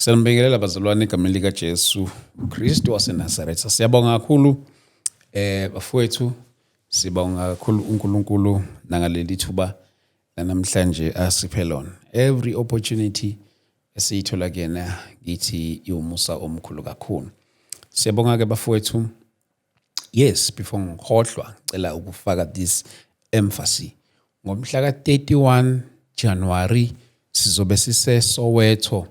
Sanibingelela bazalwane egameni lika Jesu Kristu waseNazaretha. Siyabonga kakhulu bafowethu, sibonga kakhulu uNkulunkulu nangaleli thuba namhlanje asiphe lona. Every opportunity esiyithola kuyena ngithi iwumusa omkhulu kakhulu. Siyabonga ke bafowethu. Yes, before ngikhohlwa ngicela ukufaka this emphasis. Ngomhla ka-31 January sizobe sise Soweto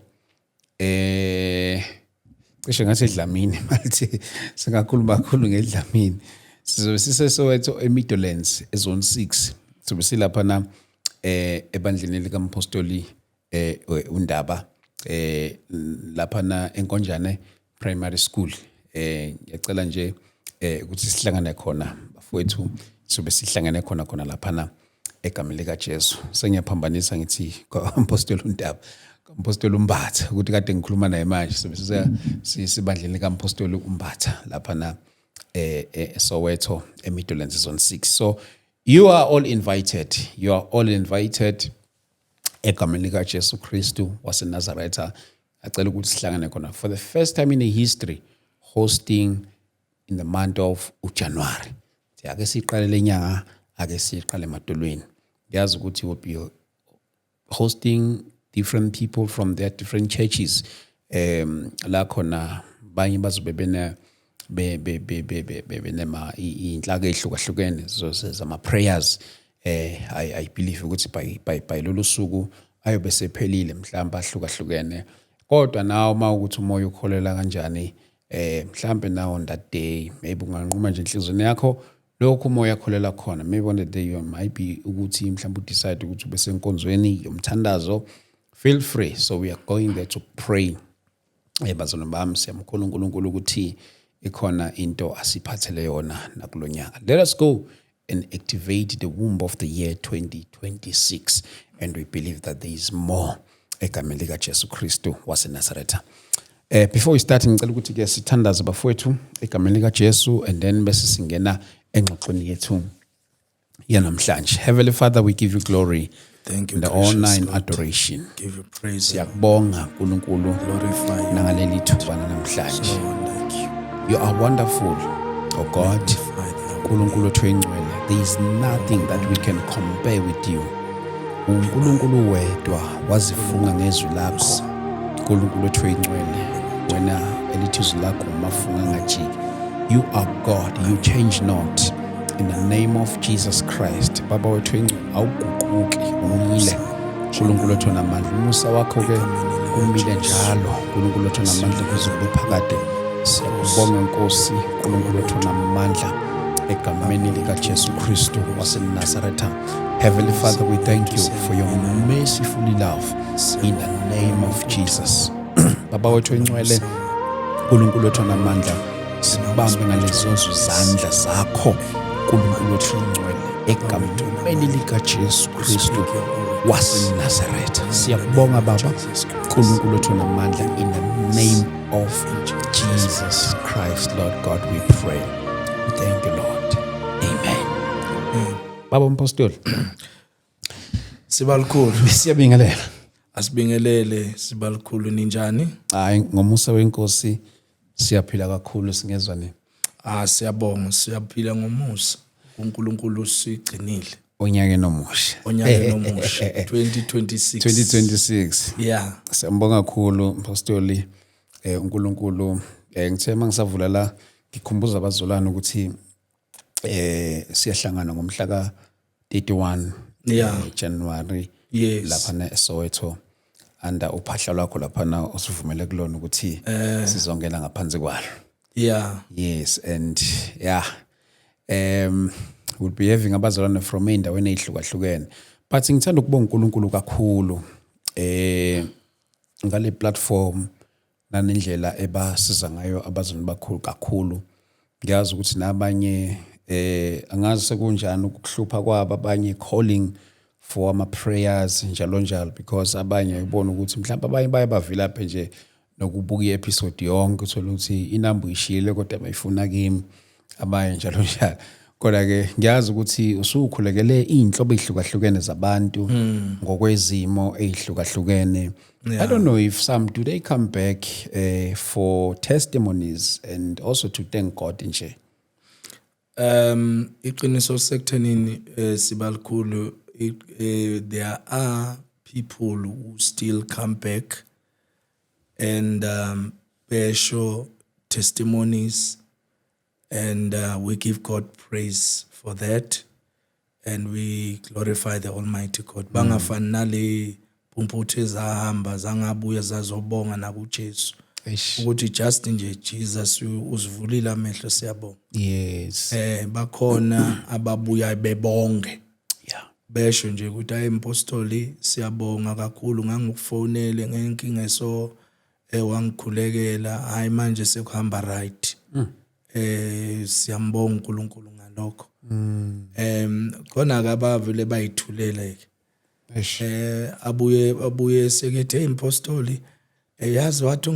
cishe ngathi eDlamini manje singakhuluma kakhulu ngeDlamini. Sizobe sise Soweto eMidlands ezone 6. Sizobe silapha na ebandleni likaMpostoli uNdaba lapha na eNkonjane Primary School. Ngiyacela nje ukuthi sihlangane khona bafowethu, sizobe sihlangane khona lapha na egameni lika Jesu. Sengiyaphambanisa ngithi kaMpostoli uNdaba, kaMpostoli uMbatha ukuthi kade ngikhuluma naye manje sobe sibandleni likaMpostoli uMbatha lapha na Soweto eMidlands zone 6. So you are all invited. You are all invited egameni lika Jesu Kristu waseNazaretha. Acela ukuthi sihlangane khona for the first time in history, hosting in the month of January. Ake siqale lenyanga, ake siqale emadolweni. Yazi ukuthi will be hosting different people from their different churches. La khona banye bazobe bena benema inhlaka ehlukahlukene zama prayers. I believe ukuthi by lolu suku ayobe sephelile mhlamba ahlukahlukene. Kodwa nawo mawukuthi umoya ukholela kanjani, mhlambe now on that day maybe unganquma nje inhlizweni yakho lokho umoya akholela khona. Maybe on the day you might be ukuthi mhlamba udecide ukuthi ube senkonzweni yomthandazo. Feel free. So we are going there to pray. Bazalwane bami, siyamkhulu uNkulunkulu ukuthi ikhona into asiphathele yona nakulonyaka. Let us go and activate the womb of the year 2026, and we believe that there is more egameni lika Jesu Kristu waseNazaretha. Before we start ngicela ukuthi ke sithandaze bafowethu egameni lika Jesu, and then bese singena engxoxweni yethu yanamhlanje. Heavenly Father, we give you glory. Thank you, and the honor and adoration. Give you praise. Siyakubonga uNkulunkulu Glorify nangaleli thuba namhlanje. Thank you. You are wonderful, oh God. uNkulunkulu wethu engcwele. There is nothing that we can compare with you. uNkulunkulu wedwa wazifunga ngezwi lakho. uNkulunkulu wethu engcwele, wena elithi izwi lakho mafunga ngajiki. You are God, you change not. In the name of Jesus Christ, Baba wethu engcwele, awuguquki, umile. uNkulunkulu wethu namandla, umusa wakho ke umile njalo. uNkulunkulu wethu namandla kuzibe phakade. Siyakubonga Nkosi, uNkulunkulu wethu namandla egameni lika Jesu Kristu waseNazaretha. Heavenly Father, we thank you for your merciful love in the name of Jesus. Baba wethu engcwele, uNkulunkulu wethu namandla, sibambe ngalezo zandla zakho uNkulunkulu wethu engcwele egameni lika Jesu Kristu waseNazaretha. Siyabonga Baba, uNkulunkulu wethu namandla, in the name of Jesus Christ, Lord God, we pray. We thank you, Lord. Amen. Baba Mpostoli, Sibalikhulu. siyabingelela. Asibingelele sibalikhulu ninjani? Hayi, ngomusa wenkosi siyaphila kakhulu, singezwa nini. Siyabonga, siyaphila ngomusa. uNkulunkulu sigcinile. Onyakeni omusha. Onyakeni omusha 2026. 2026. Yeah. Siyambonga kakhulu Mpostoli. uNkulunkulu ngithe mangisavula la ngikhumbuza abazolana ukuthi siyahlangana ngomhla ka 31 January. Yes. Lapha na eSoweto anda uphahla lwakho lapha na osivumele kulona ukuthi sizongena ngaphansi kwalo. Yeah. Yes, and yeah, we'll be having abazalwane from endaweni ezihlukahlukene, but ngithanda ukubonga uNkulunkulu kakhulu ngale platform nanendlela ebasiza ngayo abazalwane bakhulu kakhulu. Ngiyazi ukuthi nabanye angazi sekunjani ukuhlupha kwabo, abanye calling for ama prayers njalo njalo, because abanye uyibona ukuthi mhlawumbe abanye baye bavila phe nje nokubuka i-episode yonke uthola ukuthi inamba ishile kodwa bayifuna kimi, abanye njalo njalo. Kodwa ke ngiyazi ukuthi usukhulekele inhlobo ezihlukahlukene zabantu ngokwezimo ezihlukahlukene. I don't know if some do they come back for testimonies and also to thank God nje. Iqiniso sekuthenini sibalikhulu there are people who still come back and they show testimonies, and we give God praise for that, and we glorify the Almighty God. Bangafani nale pumputhe zahamba zangabuya zazobonga nakuJesu ukuthi just nje Jesus usivulile amehlo siyabonga. Yes. Bakhona ababuya bebonge. Yeah. Besho nje ukuthi ayempostoli siyabonga kakhulu ngangukufonele ngenkinga so wangikhulekela hayi manje sekuhamba right. Siyambonga uNkulunkulu ngalokho. Khona ke abavele bayithuleleke. Abuye sekethi impostoli yazi wathi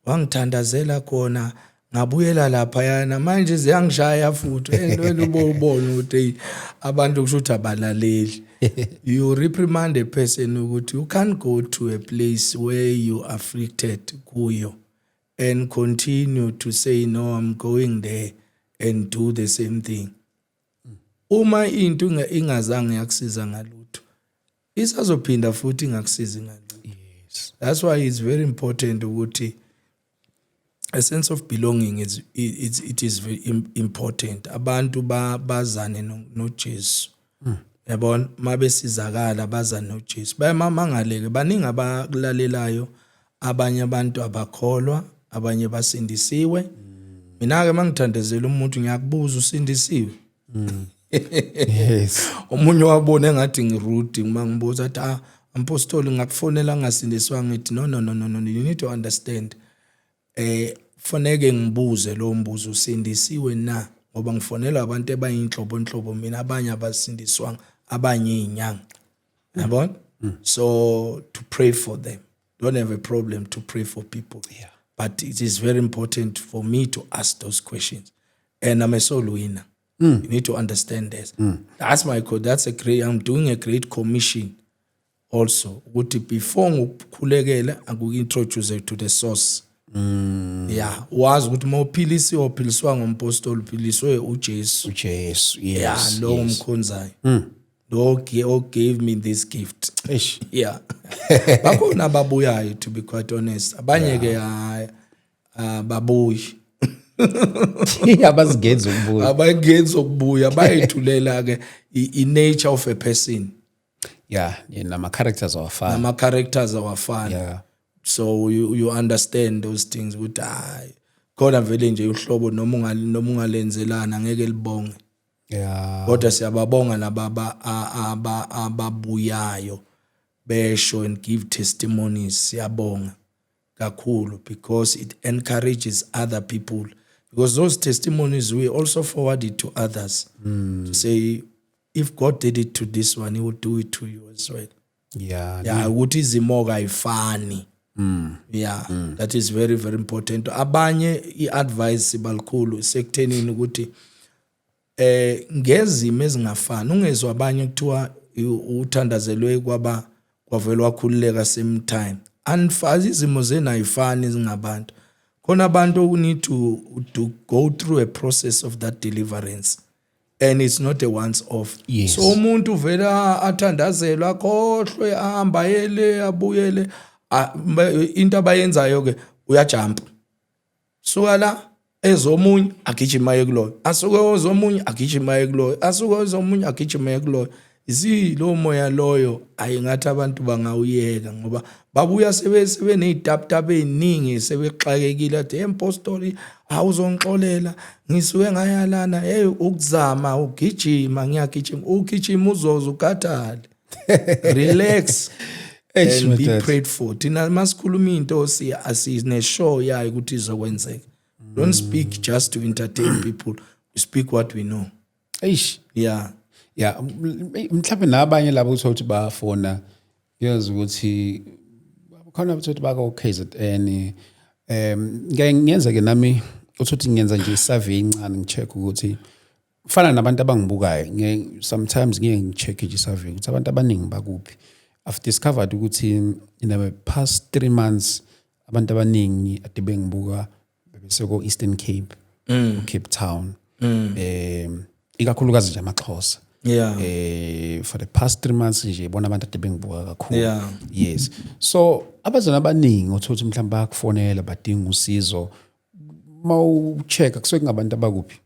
wangithandazela khona ngabuyela lapha yana manje ziyangishaya futhi entweni ubona ukuthi abantu kushuthi abalaleli. You reprimand a person ukuthi you can't go to a place where you are afflicted kuyo and continue to say no, I'm going there and do the same thing. Uma into ingazange yakusiza ngalutho isazophinda futhi ingakusizi ngalutho. Yes. That's why it's very important ukuthi a sense of belonging it is very important. Abantu bazane noJesu. Yabona mabesizakala bazane noJesu. Bayamangaleke baningi abakulalelayo, abanye abantu abakholwa, abanye basindisiwe. Mina ke mangithandezela umuntu ngiyakubuza usindisiwe. Yes. Omunye wabona engathi ngirude mangibuza athi ampostoli ngakufonela ngasindiswa ngithi no you need to understand. Kufanele ngibuze lo mbuzo usindisiwe na ngoba ngifonela abantu ebayinhlobonhlobo mina abanye abasindiswanga abanye inyanga. Yabona? So to pray for them. Don't have a problem to pray for people. Yeah. But it is very important for me to ask those questions. And I'm a soul winner. You need to understand this. That's my code. I'm doing a great commission also. Before ngukhulekela akuintroduce to the source. Yeah, wazi ukuthi mawuphilisi ophiliswa ngompostoli uphiliswe uJesu. Yes. Yeah, lo umkhonzayo. Lo gave me this gift. Eish. Yeah. Bakhona ababuyayo to be quite honest. Abanye ke babuyi. Abazigenza ukubuya. Abagenza ukubuya bayithulela ke i-nature of a person. Yeah, nama characters awafana. Nama characters awafana. Yeah. So you understand those things ukuthi hayi khona vele nje uhlobo noma ungalenzelana ngeke libonge. Yeah. Kodwa siyababonga ababuyayo besho and give testimonies. Siyabonga kakhulu because it encourages other people, because those testimonies we also forward it to others to say if God did it to this one, he will do it to you as well. Yeah. Yeah, ukuthi izimo kayifani. Yeah, that is very very important. Abanye iadvice balikhulu sekuthenini ukuthi ngezimo ezingafani ungezwe abanye kuthiwa uthandazelwe kwavela wakhululeka same time. Anfazi izimo zena ayifani izingabantu. Khona abantu who need to go through a process of that deliverance. And it's not a once off. Yes. So umuntu vela athandazelwa akhohlwe ahamba yele abuyele into abayenzayo ke uyajump. Suka la ezomunye agijima yekuloyo. Asuke ezomunye agijima yekuloyo. Asuke ezomunye agijima yekuloyo. Lo moya loyo ayingathi abantu bangawuyeka ngoba babuya sebe nezitaptap eziningi sebexakekile athi empostoli awuzongixolela ngisuke ngayalana ukuzama ugijima ngiyagijima ugijima uzoza ukhathale. Relax and be prayed for. Thina masikhuluma into asine show yayo ukuthi izokwenzeka. Don't speak just to entertain people. We speak what we know. Eish. Yeah. Yeah, mhlawumbe nabanye labo uthothi bafona yazi ukuthi khona uthothi baka KZN ngiyenza ke nami uthothi ngiyenza nje survey incane ngicheck ukuthi Fana nabantu abangibukayo sometimes ngeke ngicheck nje survey ukuthi abantu abaningi bakuphi. I've discovered ukuthi in the past 3 months abantu abaningi ade bengibuka bese ko Eastern Cape, Cape Town. Ikakhulukazi nje amaXhosa. Yeah. For the past 3 months nje bona abantu ade bengibuka kakhulu. Yeah. Yes. So abazana abaningi othothi mhlawumbe bayakufonela badinga usizo. Mawucheck kusuke kungabantu abakuphi.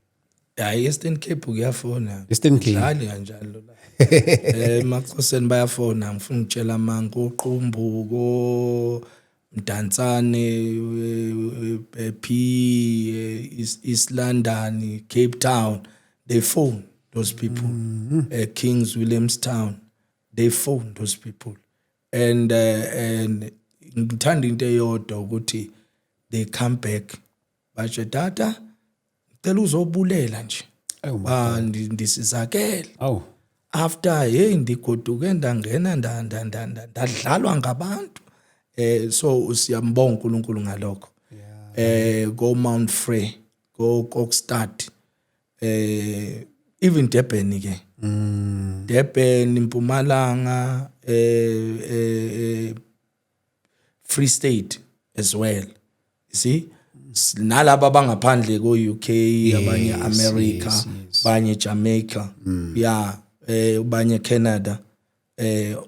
Yeah, Eastern Cape kuyafona. Eastern Cape. Dlali kanjalo la. Maxhoseni bayafona ngifuna ukutshela amanga uqumbuko Mdantsane East London, Cape Town, they phone those people. Kings Williamstown, they phone those people. And ngithanda into eyodwa ukuthi they come back. Bathi tata ngicela uzobulela nje. Ndisizakele. Oh. After ndigoduke ndangena ndadlalwa ngabantu. So siyambonga uNkulunkulu ngalokho. Go Mount Frey, go Kokstad. Even Durban ke. Durban, Mpumalanga, Free State as well. You see? Nalaba bangaphandle ko UK, abanye America, abanye Jamaica. Yeah, abanye Canada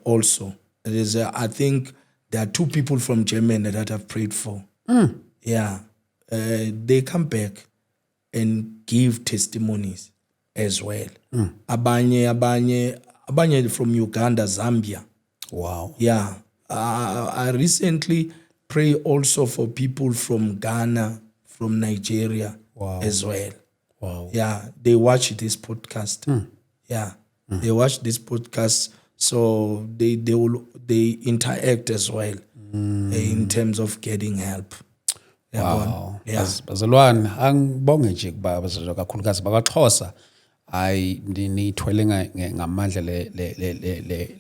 also. I think there are 2 people from Germany that I've prayed for. Yeah. They come back and give testimonies as well. Abanye from Uganda, Zambia. Wow. Yeah. I recently pray also for people from Ghana, from Nigeria as well. Wow. Yeah. They watch this podcast. Yeah. They watch this podcast. So they interact as well in terms of getting help. Wow. Yeah. Bazalwane angibonge nje kuba bazalwane kakhulukazi bakaXhosa nithwele ngamandla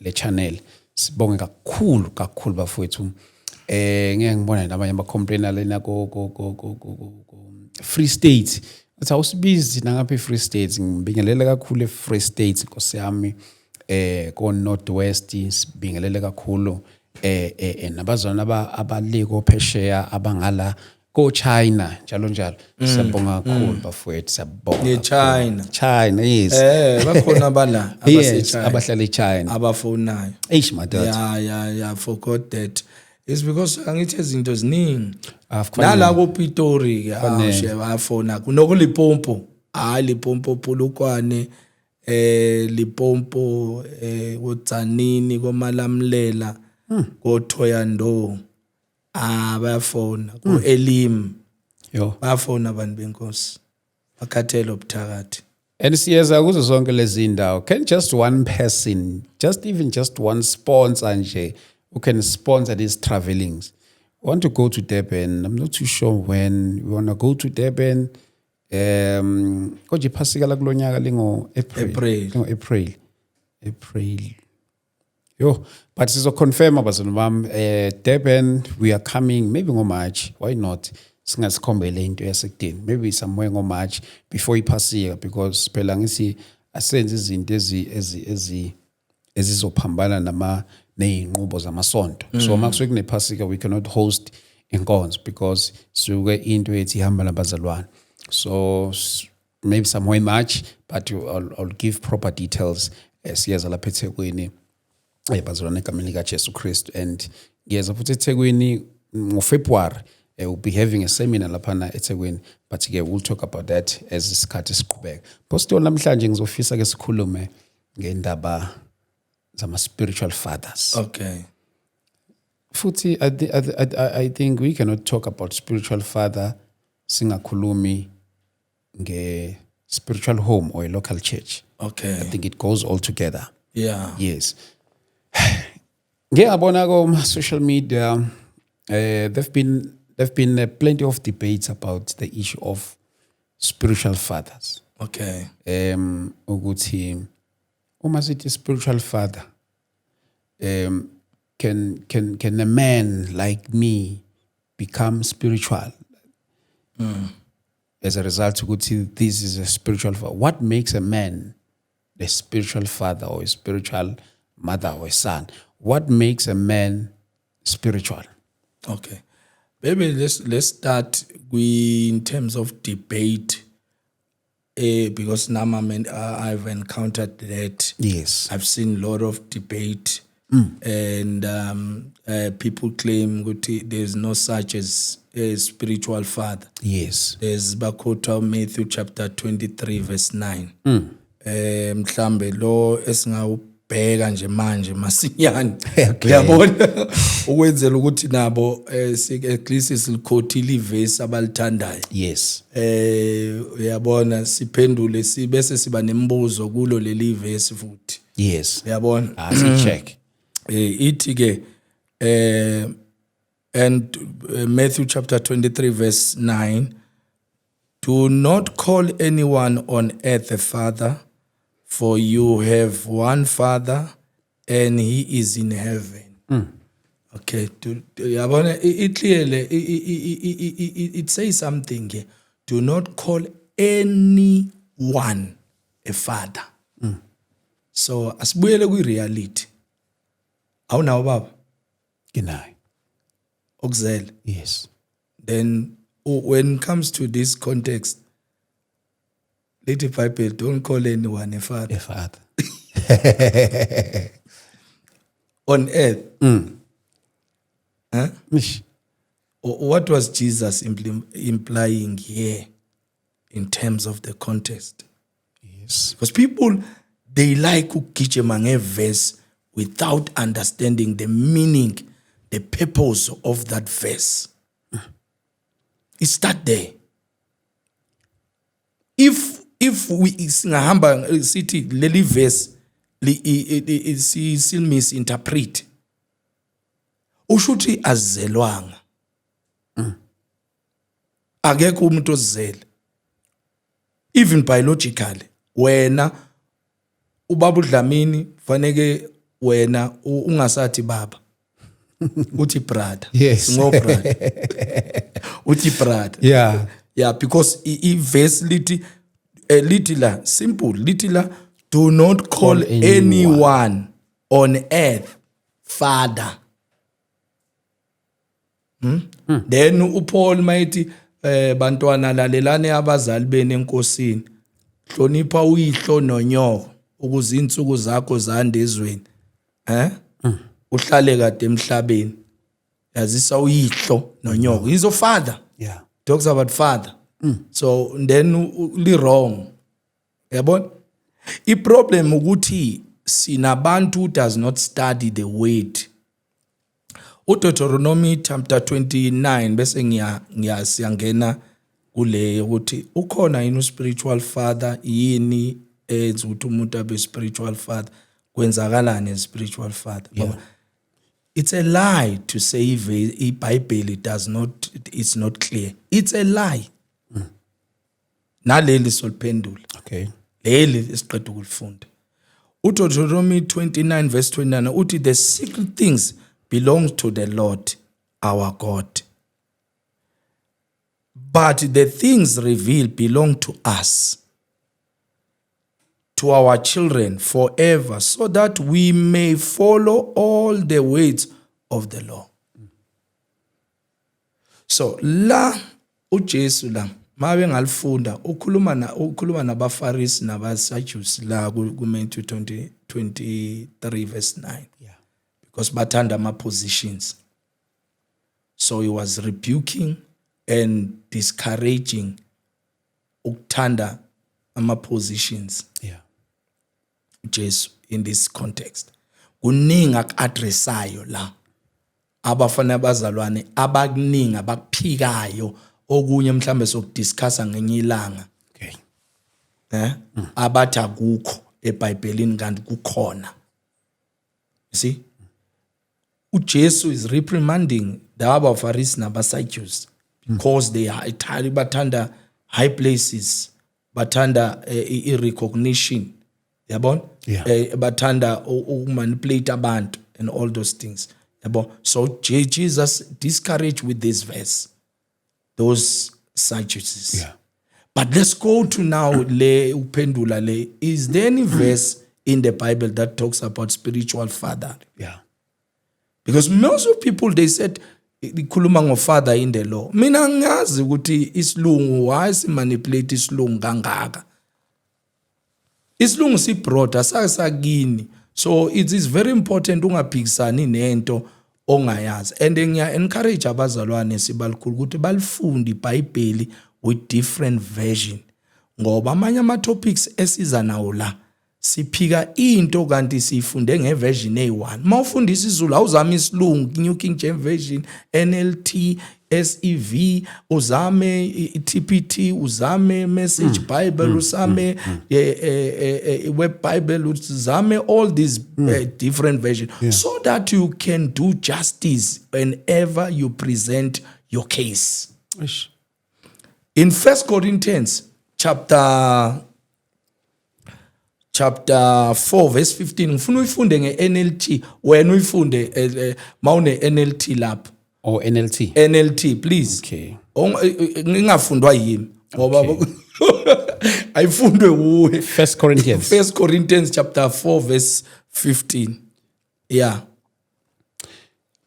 le channel. Sibonge kakhulu bafowethu. Ngeke ngibona nabanye abacomplaina lena ko Free State. Uthi awusibizi nangapha Free State ngibingelele kakhulu eFree State Nkosi yami. Ko Northwest sibingelele kakhulu nabazona abaliko phesheya abangala ko China njalo siyabonga kakhulu bafowethu siyabonga China yes bakhona abala abase abahlala eChina abafonayo madod yeah forgot that. It's because angithi izinto ziningi nala ko Pitori ke awushe bayafona kunoko Limpopo Limpopo Polokwane Limpopo uTzanini koMalamlela ko Thoyandou bayafona ku Elim bayafona abantu benkosi bakhathela obuthakathi. And siyeza kuzo zonke lezi indawo, can just one person, just one sponsor nje who can sponsor these travelings. We want to go to Durban. I'm not too sure when we want to go to Durban. Koje phasika la kulonyaka lingo April. Yo, but sizo confirm abazalwane bami Durban we are coming maybe ngo March. Why not? Singasikhombele into yasekudeni. Maybe somewhere ngo March before iphasika because phela ngisi asenze izinto ezizophambana neyinqubo zamasonto. So makusuke kunephasika we cannot host inkonzo because suke into ethi ihamba nabazalwane. So maybe somewhere in March, but I'll give proper details siyeza lapha eThekwini bazalwane egameni lika Jesu Christ. And ngiyeza futhi eThekwini ngo February we'll be having a seminar lapha eThekwini, but ke we'll talk about that as isikhathi siqhubeka. Pastor namhlanje ngizofisa ke sikhulume ngendaba zama spiritual fathers. Okay. Futhi I think we cannot talk about spiritual father singakhulumi nge spiritual home or a local church. Okay. I think it goes all together. Yeah. Yes. Ngiyabona ko social media there've been plenty of debates about the issue of spiritual fathers. Okay. Ukuthi uma sithi spiritual father can a man like me become spiritual? as a result ukuthi this is a spiritual father. What makes a man a spiritual father or a spiritual mother or a son? What makes a man spiritual? Okay. Maybe let's start in terms of debate, because now I've encountered that. Yes. I've seen a lot of debate, and people claim that there's no such as a spiritual father. Yes. There's Bakota Matthew chapter 23 verse 9. Mhlambe lo esingawubheka nje manje masinyane. Uyabona ukwenzela ukuthi nabo at least silikhothile iverse abalithandayo. Yes. Uyabona siphendule bese siba nemibuzo kulo leli verse futhi. Yes. Uyabona? Check. Ithi ke and Matthew chapter 23 verse 9, do not call anyone on earth a father, for you have one Father and he is in heaven. Okay, yabona it clearly it says something here. Do not call anyone a father. So asibuyele kwi reality. Awunawo baba? Nginayo. Okuzela. Yes. Then when it comes to this context, Little Bible, don't call anyone a father. A father. On earth. Huh? Mish. What was Jesus implying here in terms of the context? Yes. Because people, they like ukugijima ngeverse without understanding the meaning, the purpose of that verse. It's that there. If we singahamba sithi leli verse still misinterpret, ushuthi azelwanga. Akekho umuntu ozizele. Even biologically, wena ubaba uDlamini faneke wena ungasathi baba. Uthi brother. Yes. No brother. Uthi brother. Yeah. Yeah, because I verse little simple, little do not call anyone on earth father. Then uPaul mighty bantwana lalelane abazali bene enkosini. Hlonipha uyihlo nonyoko ukuze insuku zakho zande ezweni. Uhlale kade emhlabeni. Yazisa uyihlo nonyoko. He's a father. Yeah. Talks about father. So then li wrong. Yabona? I problem ukuthi sinabantu who does not study the word. Deuteronomy chapter 29 bese ngiyasiyangena kule ukuthi ukhona yini spiritual father yini enza ukuthi umuntu abe spiritual father kwenzakalani as spiritual father. Yeah. It's a lie to say iBhayibheli it's not clear. It's a lie. Naleli soliphendula. Okay. Leli esiqeda ukulifunda. Deuteronomy 29 verse 29 uthi the secret things belong to the Lord our God, but the things revealed belong to us, to our children forever, so that we may follow all the ways of the law. So la uJesu la mabe ngalifunda ukhuluma nabaFarisi nabaSadusi la ku Matthew 23 verse 9. Yeah. Because bathanda ama positions. So he was rebuking and discouraging ukuthanda ama positions. Yeah. Jesus in this context. Kuningi akaadressayo la. Abafana abazalwane abakuningi abakuphikayo okunye mhlambe sokudiscussa ngenye ilanga. Okay. Abathi akukho eBhayibhelini kanti kukhona. You see? uJesu is reprimanding the Pharisee nabaSaducees because they are entirely bathanda high places, bathanda recognition. Yabona? Yeah. Bathanda manipulate abantu and all those things. Yabona? So Jesus discouraged with this verse those Sadducees. Yeah. But let's go to now le upendula le. Is there any verse in the Bible that talks about spiritual father? Yeah. Because most of people, they said ikhuluma ngofadder in the law. Mina ngazi ukuthi isilungu why simanipulate isilungu kangaka. Isilungu sibroda sakini. So it is very important ungaphikisani nento ongayazi. And ngiya encourage abazalwane sibalikhulu ukuthi balifunde iBhayibheli with different version. Ngoba amanye ama topics esiza nawo la siphika into kanti sifunde ngeversion A1. Mawufundisa isiZulu awuzame isilungu, New King James Version, NLT, SEV, uzame TPT, uzame Message Bible, uzame Web Bible, uzame all these different versions, so that you can do justice whenever you present your case. Ish. In 1 Corinthians chapter 4 verse 15 ngifuna uyifunde nge-NLT wena uyifunde mawune NLT lapha Or NLT. NLT please. Okay. Ngingafundwa yimi ngoba ayifundwe kuwe. 1 Corinthians. 1 Corinthians chapter 4 verse 15. Yeah.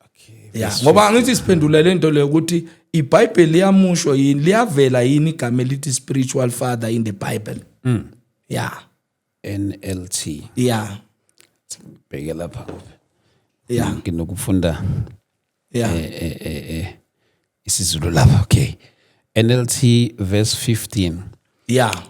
Okay. Yeah. Ngoba ngithi siphendula lento le ukuthi iBhayibheli liyamusho yini liyavela yini igama elithi spiritual father in the Bible. Yeah. NLT. Yeah. Bheke lapha. Yeah. Nginokufunda Yeah. isiZulu lapha. Okay. NLT verse 15. Yeah.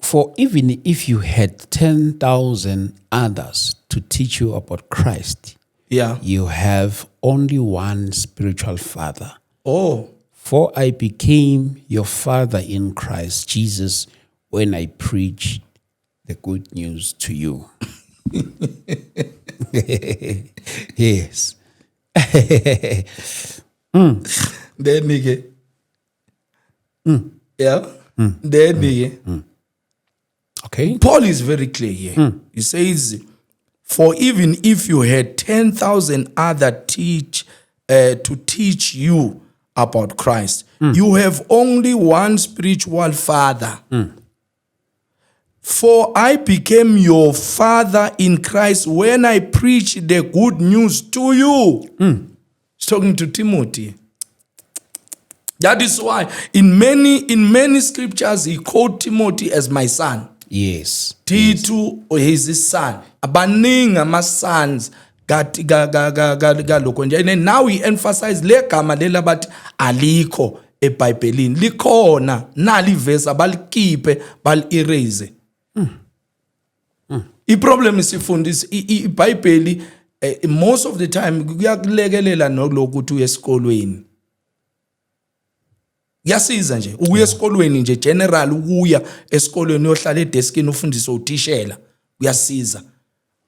For even if you had 10,000 others to teach you about Christ, Yeah. you have only one spiritual father. Oh. For I became your father in Christ Jesus when I preached the good news to you. Yes. Then nigga. Yeah. Then nigga. Okay. Paul is very clear here. He says, for even if you had 10,000 other to teach you about Christ, you have only one spiritual father. For I became your father in Christ when I preached the good news to you. He's talking to Timothy. That is why in many scriptures he called Timothy as my son. Yes. Tito is his son. Abaningi ama-sons galokho nje. And now he emphasized le gama lela bathi alikho eBhayibhelini. Likhona nali verse abalikhiphe bali-erase. I-problem isifundisa iBhayibheli most of the time kuyakulekelela nokuthi uye esikolweni. Yasiza nje ukuya esikolweni nje general ukuya esikolweni uyohlala edeskini ufundise uthishela kuyasiza.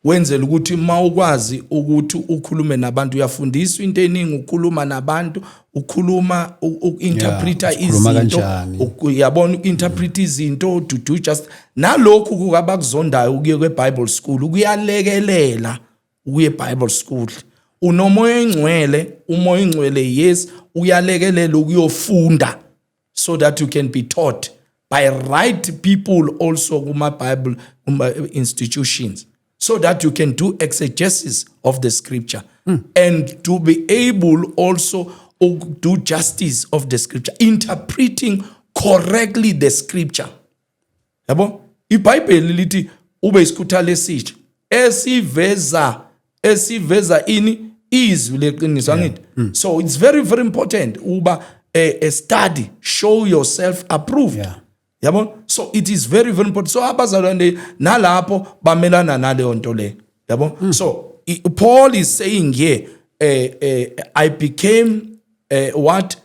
Wenzela ukuthi mawukwazi ukuthi ukhulume nabantu uyafundiswa into eningi ukukhuluma nabantu ukhuluma uinterpreta izinto uyabona uinterpreta izinto to do just nalokhu kukabakuzondayo ukuye kweBible school ukuyalekelela ukuye eBible school unomoya engcwele umoya engcwele yes uyalekelela ukuyofunda so that you can be taught by right people also kuma Bible institutions, so that you can do exegesis of the scripture and to be able also to do justice of the scripture, interpreting correctly the scripture. Yabo iBhayibheli lithi ube isikhuthalo esitsha esiveza ini izwi leqiniso angithi. So it's very very important uba a study, show yourself approved. Yabo, so it is very very important. So abazalwane nalapho bamelana naleyo nto le. Yabo, so Paul is saying here, I became what?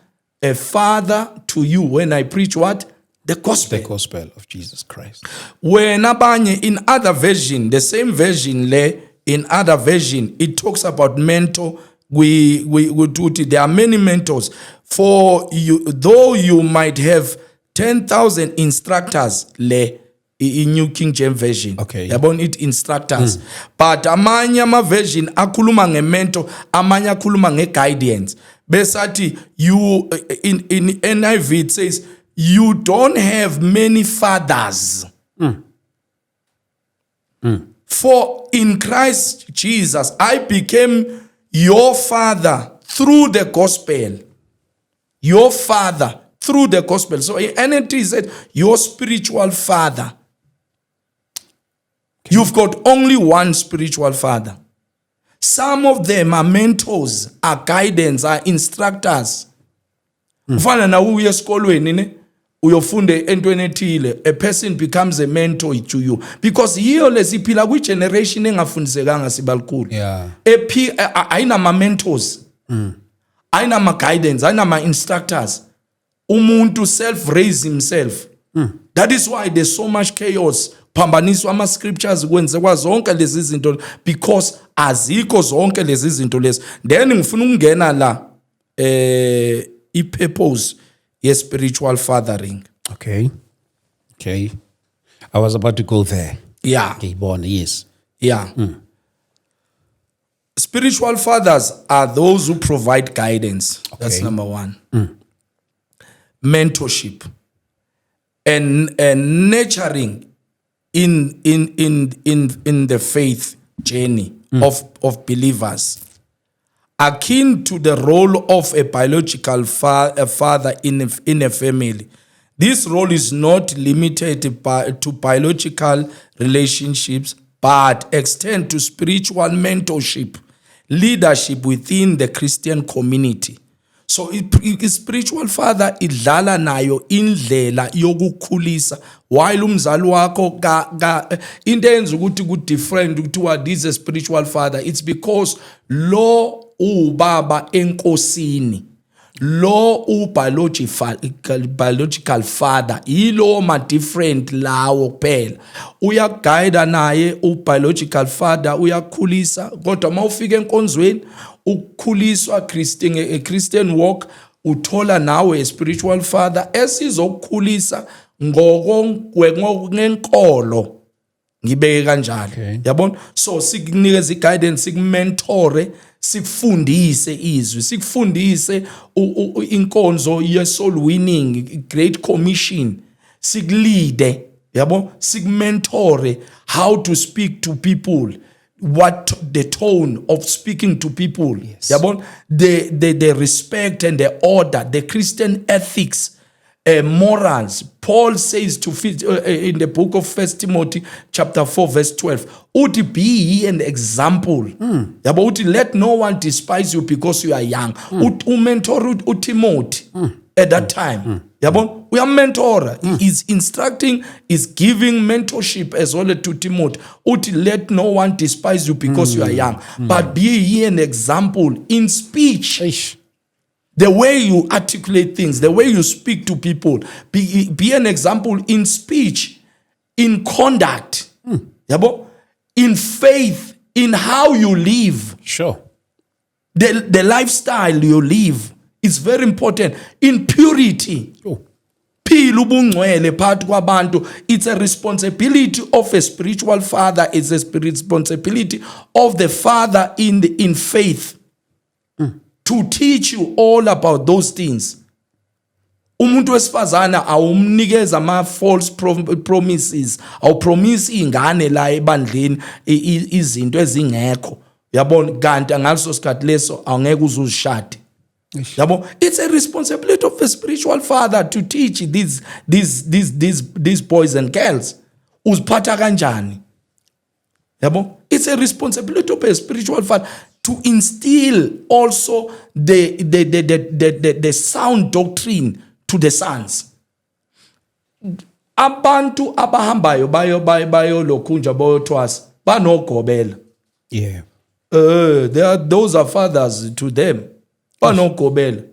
A father to you when I preach what? The gospel. The gospel of Jesus Christ. When abanye in other version, the same version le, in other version, it talks about mentor. We do it. There are many mentors. For you, though you might have 10,000 instructors le in New King James Version. Okay. Yabona it instructors. But amanye ama version akhuluma nge-mentor, amanye akhuluma nge-guidance. Besathi you in NIV it says you don't have many fathers. For in Christ Jesus, I became your father through the gospel. Your father through the gospel. So NNT said, your spiritual father. You've got only one spiritual father. Some of them are mentors, are guidance, are instructors. Ufana na uye esikolweni ne uyofunde entweni ethile, a person becomes a mentor to you because yiyo lesiphila kwi generation engafundisekanga sibalukhulu. Yeah. Ayina ma mentors. Ayina ma guidance, ayina ma instructors. Umuntu self raise himself. That is why there's so much chaos. Phambaniswa ama scriptures kwenzekwa zonke lezi zinto because azikho zonke lezi zinto lezi. Then ngifuna ukungena la i-purpose ye-spiritual fathering. Okay. I was about to go there. Yeah. Okay, born, yes. Yeah. Spiritual fathers are those who provide guidance. That's Okay. number one. Mentorship and nurturing in the faith journey of believers, akin to the role of a biological father in a family. This role is not limited to biological relationships, but extend to spiritual mentorship, leadership within the Christian community. So spiritual father idlala nayo indlela yokukhulisa while umzali wakho into enza ukuthi ku different ukuthi this is a spiritual father. It's because lo ubaba enkosini, lo biological father ilo ma different lawo kuphela. Uyaguide naye biological father, uyakhulisa kodwa mawufika enkonzweni ukukhuliswa a Christian walk uthola nawe a spiritual father esizokukhulisa ngokunenkolo, ngibeke kanjalo. Yabona, so sikunikeza guidance, sikumentore, sikufundise izwi, sikufundise inkonzo ye soul winning, great commission, siklead, yabo, sikumentore how to speak to people, what the tone of speaking to people. Yes. Yabon, the respect and the order, the Christian ethics, morals. Paul says in the book of 1 Timothy chapter 4 verse 12, uti be ye an example. Yabo, uti let no one despise you because you are young. Mentor Timothy at that time. Yabo, we are mentor. He is instructing, is giving mentorship as well to Timothy. Uti let no one despise you because you are young, but be ye an example in speech. The way you articulate things, the way you speak to people, be an example in speech, in conduct, yabo, in faith, in how you live. Sure. The lifestyle you live is very important. In purity. Phila ubungcwele phakathi kwabantu. It's a responsibility of a spiritual father. It's a responsibility of the father in faith. To teach you all about those things. Umuntu wesifazana awumnikeza ama false promises, aw promise ingane la ebandleni izinto ezingekho. Yabona, kanti ngaleso sikhathi leso awungeke uzuzishade. Yabo, it's a responsibility of a spiritual father to teach these boys and girls uziphatha kanjani. Yabo, it's a responsibility of a spiritual father to instill also the sound doctrine to the sons. Abantu abahambayo bayo lokhunja bayothwasa banogobela. Yeah. Those are fathers to them. Banogobela.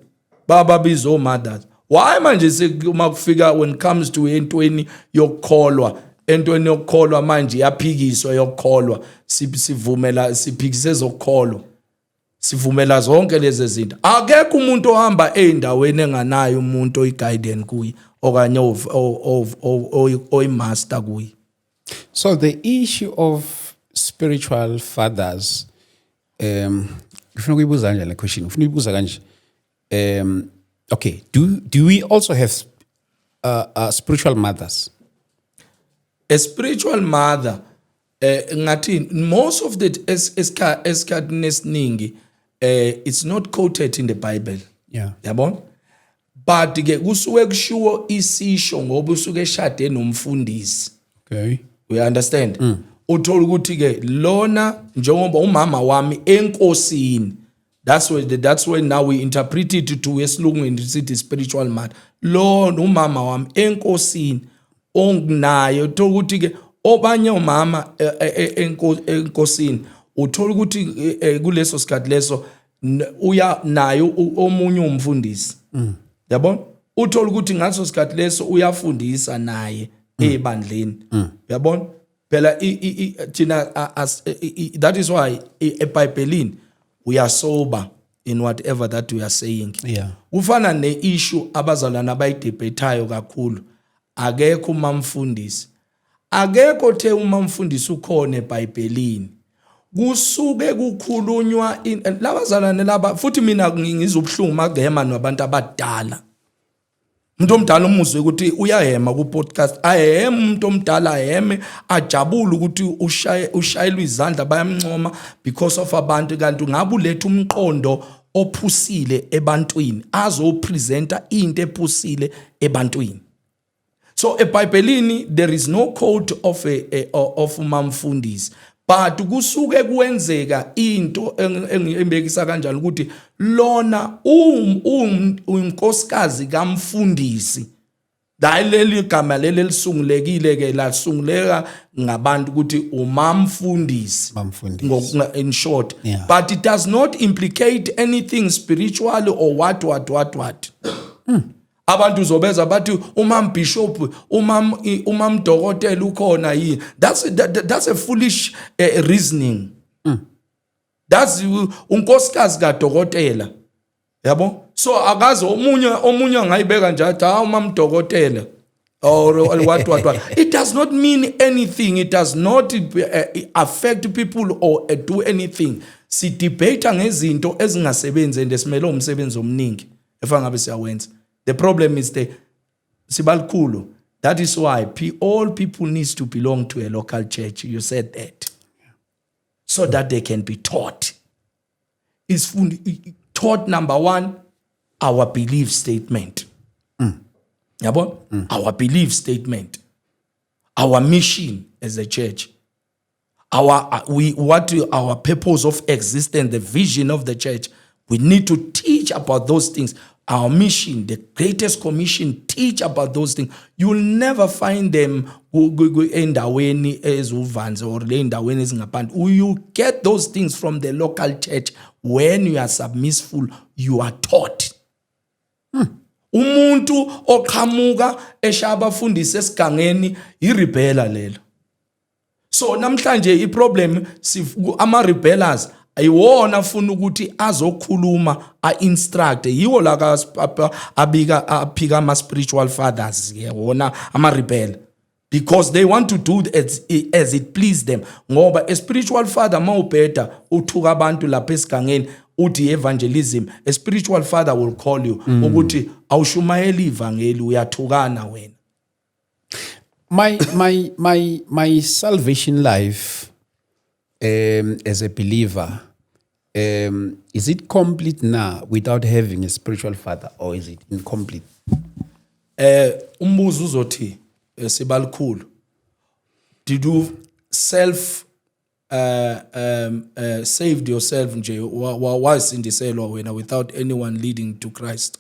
Baba bizo mothers. Why manje sekufika when it comes to entweni yokukholwa, entweni yokukholwa manje yaphikiswa yokukholwa, sivumela siphikise zokukholwa. Sivumela zonke lezi zinto. Akekho umuntu ohamba eindaweni enganayo umuntu oyiguidance kuyi okanye oyimaster kuyi. So the issue of spiritual fathers, ngifuna ukuyibuza kanje le question. Ngifuna ukuyibuza kanje. Okay, do we also have spiritual mothers? A spiritual mother, ngathi most of the esikhathini esiningi it's not quoted in the Bible. Yeah. Yabona? But ke kusuke kushiwo isisho ngoba usuke eshade nomfundisi. Okay. We understand? Uthola ukuthi ke lona njengoba umama wami enkosini. That's why now we interpret it to esilungwini sithi spiritual mother. Lona umama wami enkosini ongunayo uthola ukuthi ke obanye umama enkosini uthola ukuthi kuleso sikhathi leso uya nayo omunye umfundisi. Yabona? Uthola ukuthi ngaso sikhathi leso uyafundisa naye ebandleni. Yabona? Phela thina that is why eBhayibhelini we are sober in whatever that we are saying. Yeah. Ufana ne-issue abazalwana abayidebatayo kakhulu. Akekho umamfundisi. Akekho the umamfundisi ukhona eBhayibhelini. Kusuke kukhulunywa labazalwane laba futhi mina ngizobhlungu magema nabantu abadala. Umuntu omdala umuzwe ukuthi uyahema ku podcast ahema umuntu omdala aheme ajabule ukuthi ushayelwe izandla bayamncoma because of abantu kanti ngabe uletha umqondo ophusile ebantwini azopresenta into ephusile ebantwini. So eBhayibhelini there is no quote of of umamfundisi. But kusuke kuwenzeka into engibekisa kanjani ukuthi lona unkosikazi kamfundisi dayileli igama leli lisungulekile ke lasunguleka ngabantu ukuthi umamfundisi in short. Yeah. But it does not implicate anything spiritual or what. Abantu uzobeza bathi umam bishop umam dokotela ukhona yini. That's a foolish reasoning. That's unkosikazi kadokotela. Yabo? So akaze omunye ngayibeka nje athi umam dokotela or what. It does not mean anything. It does not affect people or do anything. Si debate ngezinto ezingasebenzi ndesimele umsebenzi omningi efa ngabe siyawenza. The problem is Sibalkulu. That is why all people needs to belong to a local church. You said that. So that they can be taught. Is taught number one, our belief statement. Yabon? Our belief statement. Our mission as a church. Our purpose of existence, the vision of the church. We need to teach about those things. Our mission, the greatest commission, teach about those things. You'll never find them endaweni ezuvanze or endaweni ezingaphandle. You get those things from the local church. When you are submissive, you are taught. Umuntu oqhamuka eshaba fundisa esigangeni irebella lelo. So namhlanje iproblem ama rebellers ayiwona afuna ukuthi azokhuluma instruct yiwo la aphika ama spiritual fathers wona ama rebel because they want to do as it please them ngoba a spiritual father mawubheda uthuka abantu lapha esigangeni uthi evangelism a spiritual father will call you ukuthi awushumayela ivangeli uyathukana wena. My salvation life as a believer, is it complete now without having a spiritual father, or is it incomplete? Umbuzo uzothi Sibalkhulu, did you saved yourself nje wasindiselwa wena without anyone leading to Christ?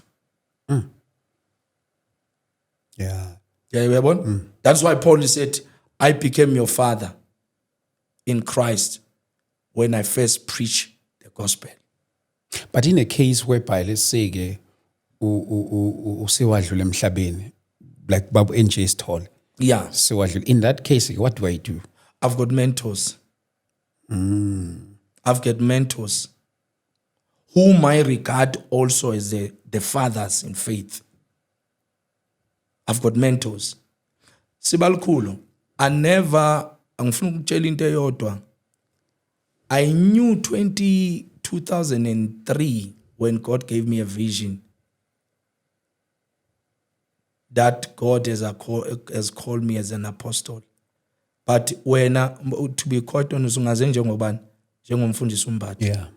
Yeah. Yeah, you know? That's why Paul said, I became your father in Christ when I first preached the gospel. But in a case whereby, let's say, usewadlula emhlabeni, like Babu NJ is told. Yeah. In that case, what do I do? I've got mentors. I've got mentors whom I regard also as the fathers in faith. I've got mentors. Sibalkhulu, angifuna ukutshela into eyodwa. I knew 2003 when God gave me a vision. that God has called me as an apostle. But to be quite honest, njengomfundisi uMbatha. Yeah.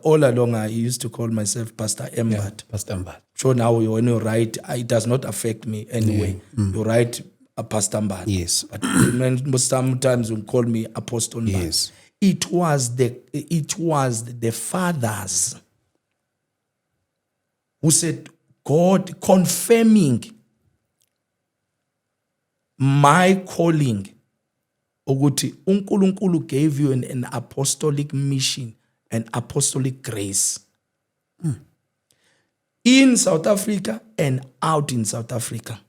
All along I used to call myself Pastor Mbatha. Yeah. Pastor Mbatha. So now when you write, it does not affect me anyway. You write a Pastor Mbatha. Yes. But sometimes you call me Apostle Mbatha. Yes. It was the fathers who said, God confirming my calling. Ukuthi uNkulunkulu gave you an apostolic mission, an apostolic grace. In South Africa and out in South Africa.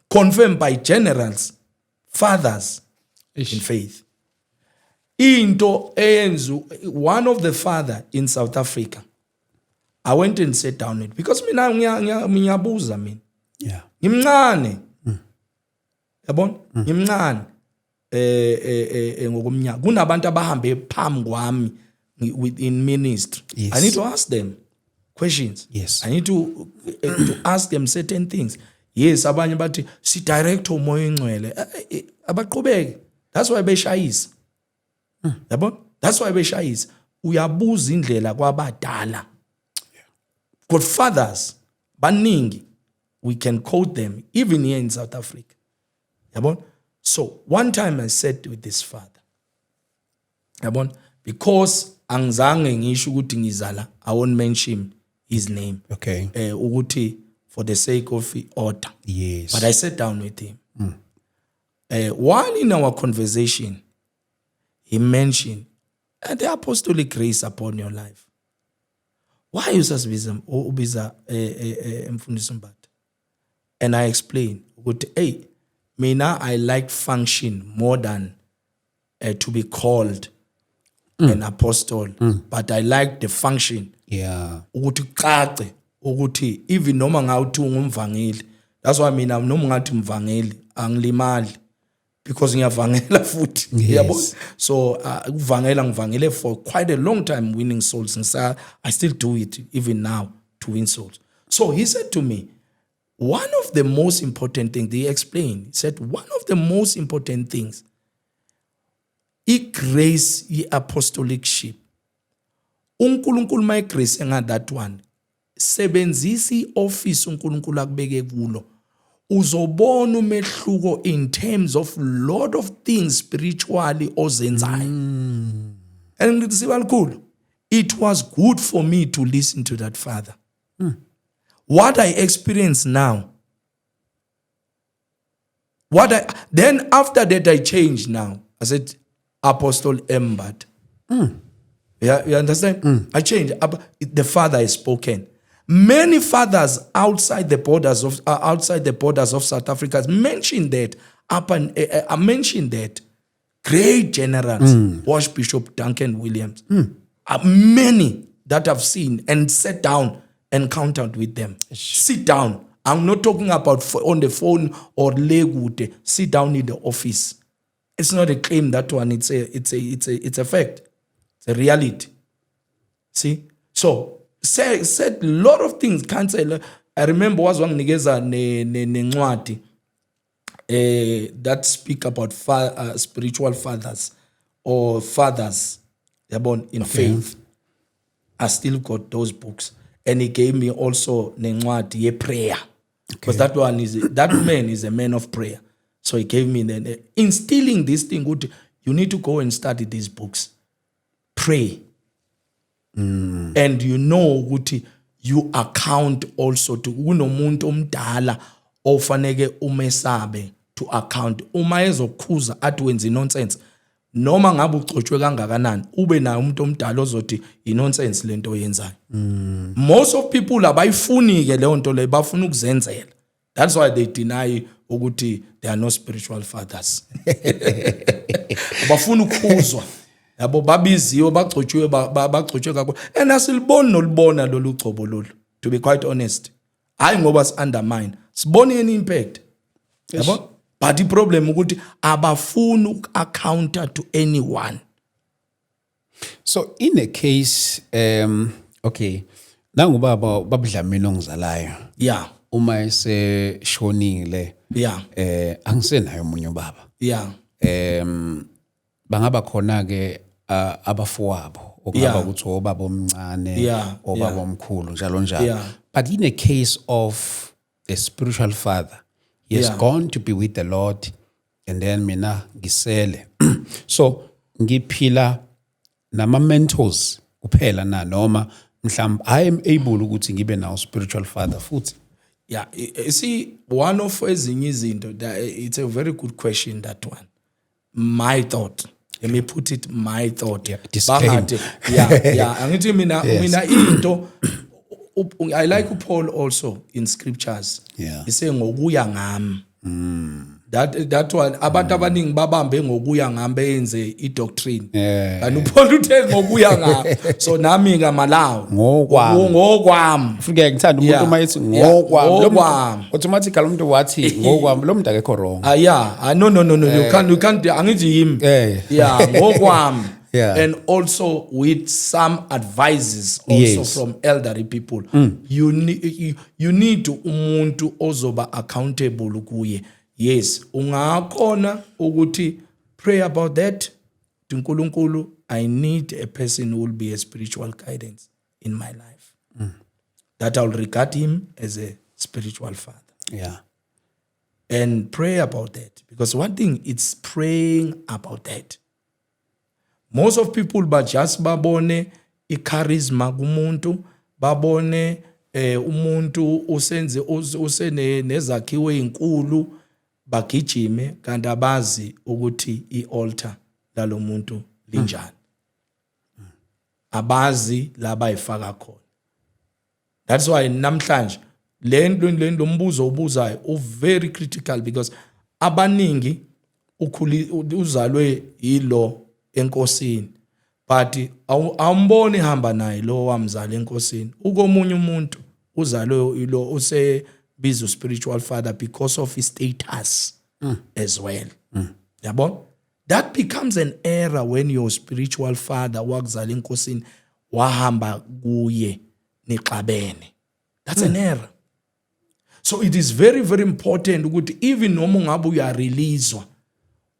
Confirmed by generals, fathers in faith. One of the father in South Africa, I went and sat down with, because mina ngiyabuza mina. Yeah. Ngimncane. Yabona? Ngimncane. Ngokomnyaka. Kunabantu abahambe phambi kwami within ministry. Yes. I need to ask them questions. Yes. I need to ask them certain things. Yes, abanye bathi si direct umoya engcwele. Abaqhubeke. That's why beshayisa. Yabona? That's why beshayisa. Uyabuza indlela kwabadala. Godfathers baningi. We can quote them even here in South Africa. Yabona? So one time I said with this father, yabona, because angizange ngisho ukuthi ngizala, I won't mention his name. Okay. Ukuthi for the sake of order. Yes. But I sat down with him. While in our conversation, he mentioned the apostolic grace upon your life. Why you ubiza mfundisi Mbatha? And I explained, hey, mina I like function more than to be called an apostle, but I like the function. Yeah. Ukuthi cace ukuthi even noma ngawuthi ungumvangeli, that's why mina noma ngathi mvangeli angilimali, because ngiyavangela futhi. Yes. So ngivangele for quite a long time, winning souls, and so I still do it even now to win souls. So he said to me, one of the most important things, they explained, he said, one of the most important things, grace apostolicship. uNkulunkulu my grace nga that one. Sebenzisi office uNkulunkulu akubeke kulo. Uzobona umehluko in terms of lot of things spiritually ozenzayo. And it was good for me to listen to that father. What I experience now, then after that I changed now. I said, Apostle Mbatha. Yeah, you understand? I changed. The father has spoken. Many fathers outside the borders of South Africa mentioned that. I mentioned that. Great generals, Archbishop Duncan Williams. Many that I've seen and sat down, encountered with them. Sit down. I'm not talking about on the phone or legute. Sit down in the office. It's not a claim, that one. It's a fact. It's a reality. See? So said a lot of things. Can't say. I remember was one nigeza nencwadi that speak about spiritual fathers or fathers in faith. I still got those books. And he gave me also nencwadi ye prayer. Because that man is a man of prayer. So he gave me instilling this thing. You need to go and study these books. Pray. And you know you account also to unomuntu omdala ofaneke umesabe to account. Uma ezokhuza athi wenza nonsense. Noma ngabe ucotshwe kangakanani ube naye umuntu omdala ozothi inonsense lento oyenzayo. Most of people abayifuni ke leyo nto le, bafuna ukuzenzela. That's why they deny ukuthi there are no spiritual fathers. Bafuna ukukhuzwa. Yabo babiziwe bagcotshwe kakhulu. And asiliboni nolibona lolu gcobo lolu, to be quite honest. Hayi ngoba si undermine. Siboni any impact. Yabo? But the problem ukuthi abafuni uku-accounta to anyone. So in a case, okay, Nangubaba babudlamini ongizalayo. Yeah. Uma eseshonile Yeah. angisenayo umunye ubaba. Yeah. Bangaba khona ke abafowabo okungaba ukuthi obaba omncane, obaba omkhulu njalo njalo. Yeah. But in a case of a spiritual father, he has gone to be with the Lord, and then mina ngisele. So ngiphila nama mentors kuphela na noma mhlawumbe I am able ukuthi ngibe nawo spiritual father futhi. Yeah, you see, one of ezinye izinto, it's a very good question, that one. My thought. Let me put it, my thought. Disclaim. Yeah. Angithi mina into, I like Paul also in scriptures. Yeah. He say ngokuya ngami. That one, abantu abaningi babambe ngokuya ngami benze idoctrine. Kanti uPaul uthe ngokuya ngami. So nami ngamalawo. Ngokwami. Ufike ngithanda umuntu uma ethi ngokwami. Automatically umuntu wathi ngokwami lo muntu akekho wrong. No. You can't angithi yimi. Yeah, ngokwami. Yeah. And also with some advices also from elderly people. You need umuntu ozoba accountable kuye. Yes, ungakhona ukuthi pray about that. Nkulunkulu, I need a person who will be a spiritual guidance in my life. That I will regard him as a spiritual father. Yeah. And pray about that. Because one thing, it's praying about that. Most of people just babone charisma kumuntu, babone umuntu usene nezakhiwo ezinkulu bagijime kanti abazi ukuthi ialtar lalo muntu linjani. Abazi la bayifaka khona. That's why namhlanje lo mbuzo ubuzayo very critical, because abaningi uzalwe yilo enkosini, but awumboni hamba naye lo wamzala enkosini. Ukomunye umuntu uzalwe yilo usebizwa spiritual father because of his status as well. Yabona? That becomes an error when your spiritual father wakuzala enkosini wahamba kuye nixabene. That's an error. So it is very, very important ukuthi even noma ungabe uyareleasewa,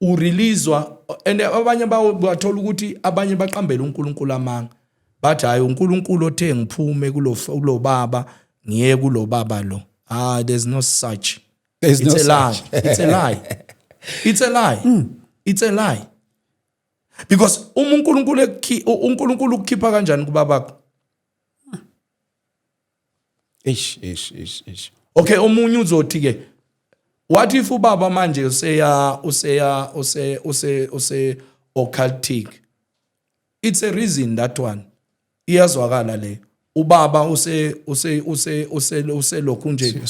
ureleasewa, and abanye bathola ukuthi abanye baqambela uNkulunkulu amanga, bathi hayi uNkulunkulu othe ngiphume kulo baba ngiye kulo baba lo. There's no such. It's a lie. It's a lie. It's a lie. It's a lie. Because uNkulunkulu ukukhipha kanjani kubabakho? Ish. Okay, omunye uzothi ke, what if ubaba manje use occultic? It's a reason, that one. Iyazwakala le. Ubaba use lokhu nje.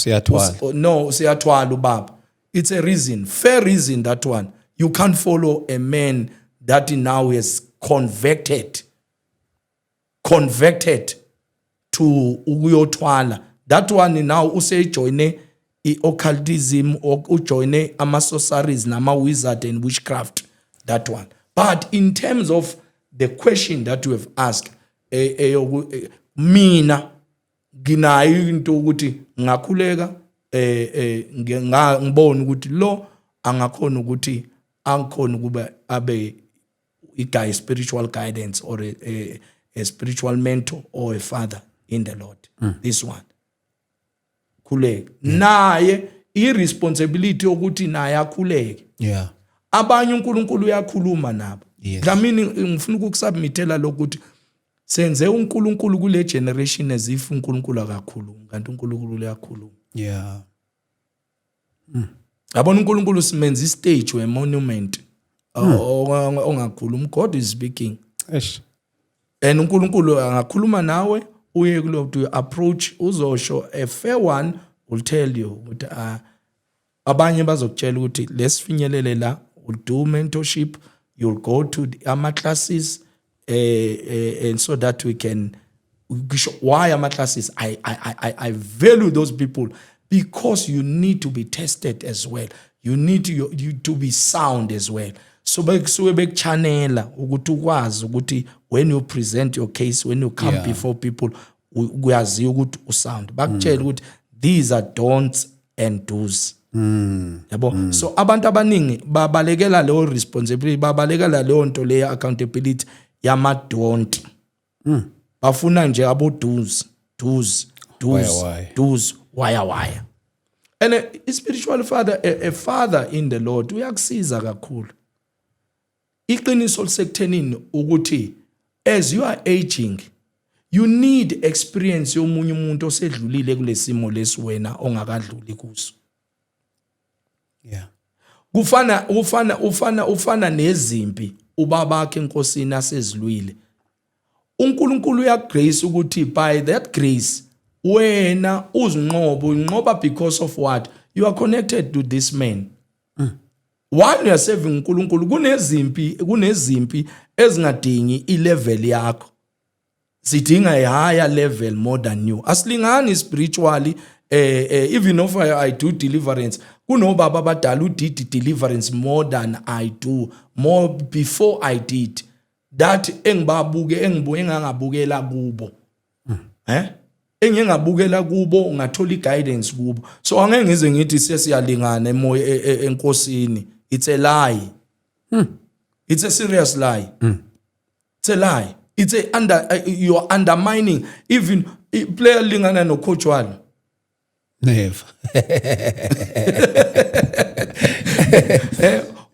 Useyathwala ubaba. It's a reason, fair reason, that one. You can't follow a man that now is converted to uyothwala. That one now usejoine occultism or ujoine ama-sorceries nama-wizard and witchcraft. That one. But in terms of the question that you have asked, mina nginayo into ukuthi ngakhuleka ngibona ukuthi lo angakhona ukuthi angikhona ukuba abe a spiritual guidance or a spiritual mentor or a father in the Lord. This one. Khuleke. Naye irresponsibility ukuthi naye akhuleke. Yeah. Abanye uNkulunkulu uyakhuluma nabo. Dlamini ngifuna ukusubmitela lokuthi senze uNkulunkulu kule generation as if uNkulunkulu akakhulumi, kanti uNkulunkulu uyakhuluma. Yeah. Yabona uNkulunkulu simenza istage we monument ongakhulumi. God is speaking. And uNkulunkulu angakhuluma nawe, uye to approach uzosho. A fair one will tell you ukuthi abanye bazokutshela ukuthi lesifinyelele la, will do mentorship, you'll go to ama classes and so that we can why ama classes. I value those people because you need to be tested as well. You need to be sound as well. So bekusuke channel ukuthi ukwazi ukuthi when you present your case, when you come before people, kuyaziwa ukuthi usound bakutshela ukuthi these are don'ts and do's. Yabo, so abantu abaningi babalekela leyo responsibility, babalekela leyo nto leyo accountability yama don't. Bafuna nje abo do's. Why. And a spiritual father, a father in the Lord, uyakusiza kakhulu. Iqiniso lisekuthenini ukuthi as you are aging, you need experience yomunye umuntu osedlulile kulesimo lesiwena ongakadluli kuso. Yeah. Ufana nezimpi ubabakhe enkosini asezilwile. uNkulunkulu uyagrace ukuthi by that grace wena unqoba because of what? You are connected to this man. One, you are serving uNkulunkulu. Kunezimpi ezingadingi ilevel yakho. Sidinga a higher level more than you. Asilingani spiritually, even if I do deliverance, kunobaba abadala udid deliverance more than I do, more before I did. That engangabukela kubo. Engingabukela kubo ngathola guidance kubo. So angeke ngize ngithi sesiyalingana emoya enkosini. It's a lie. It's a serious lie. It's a lie. It's you are undermining even player lingana no coach walo. Never.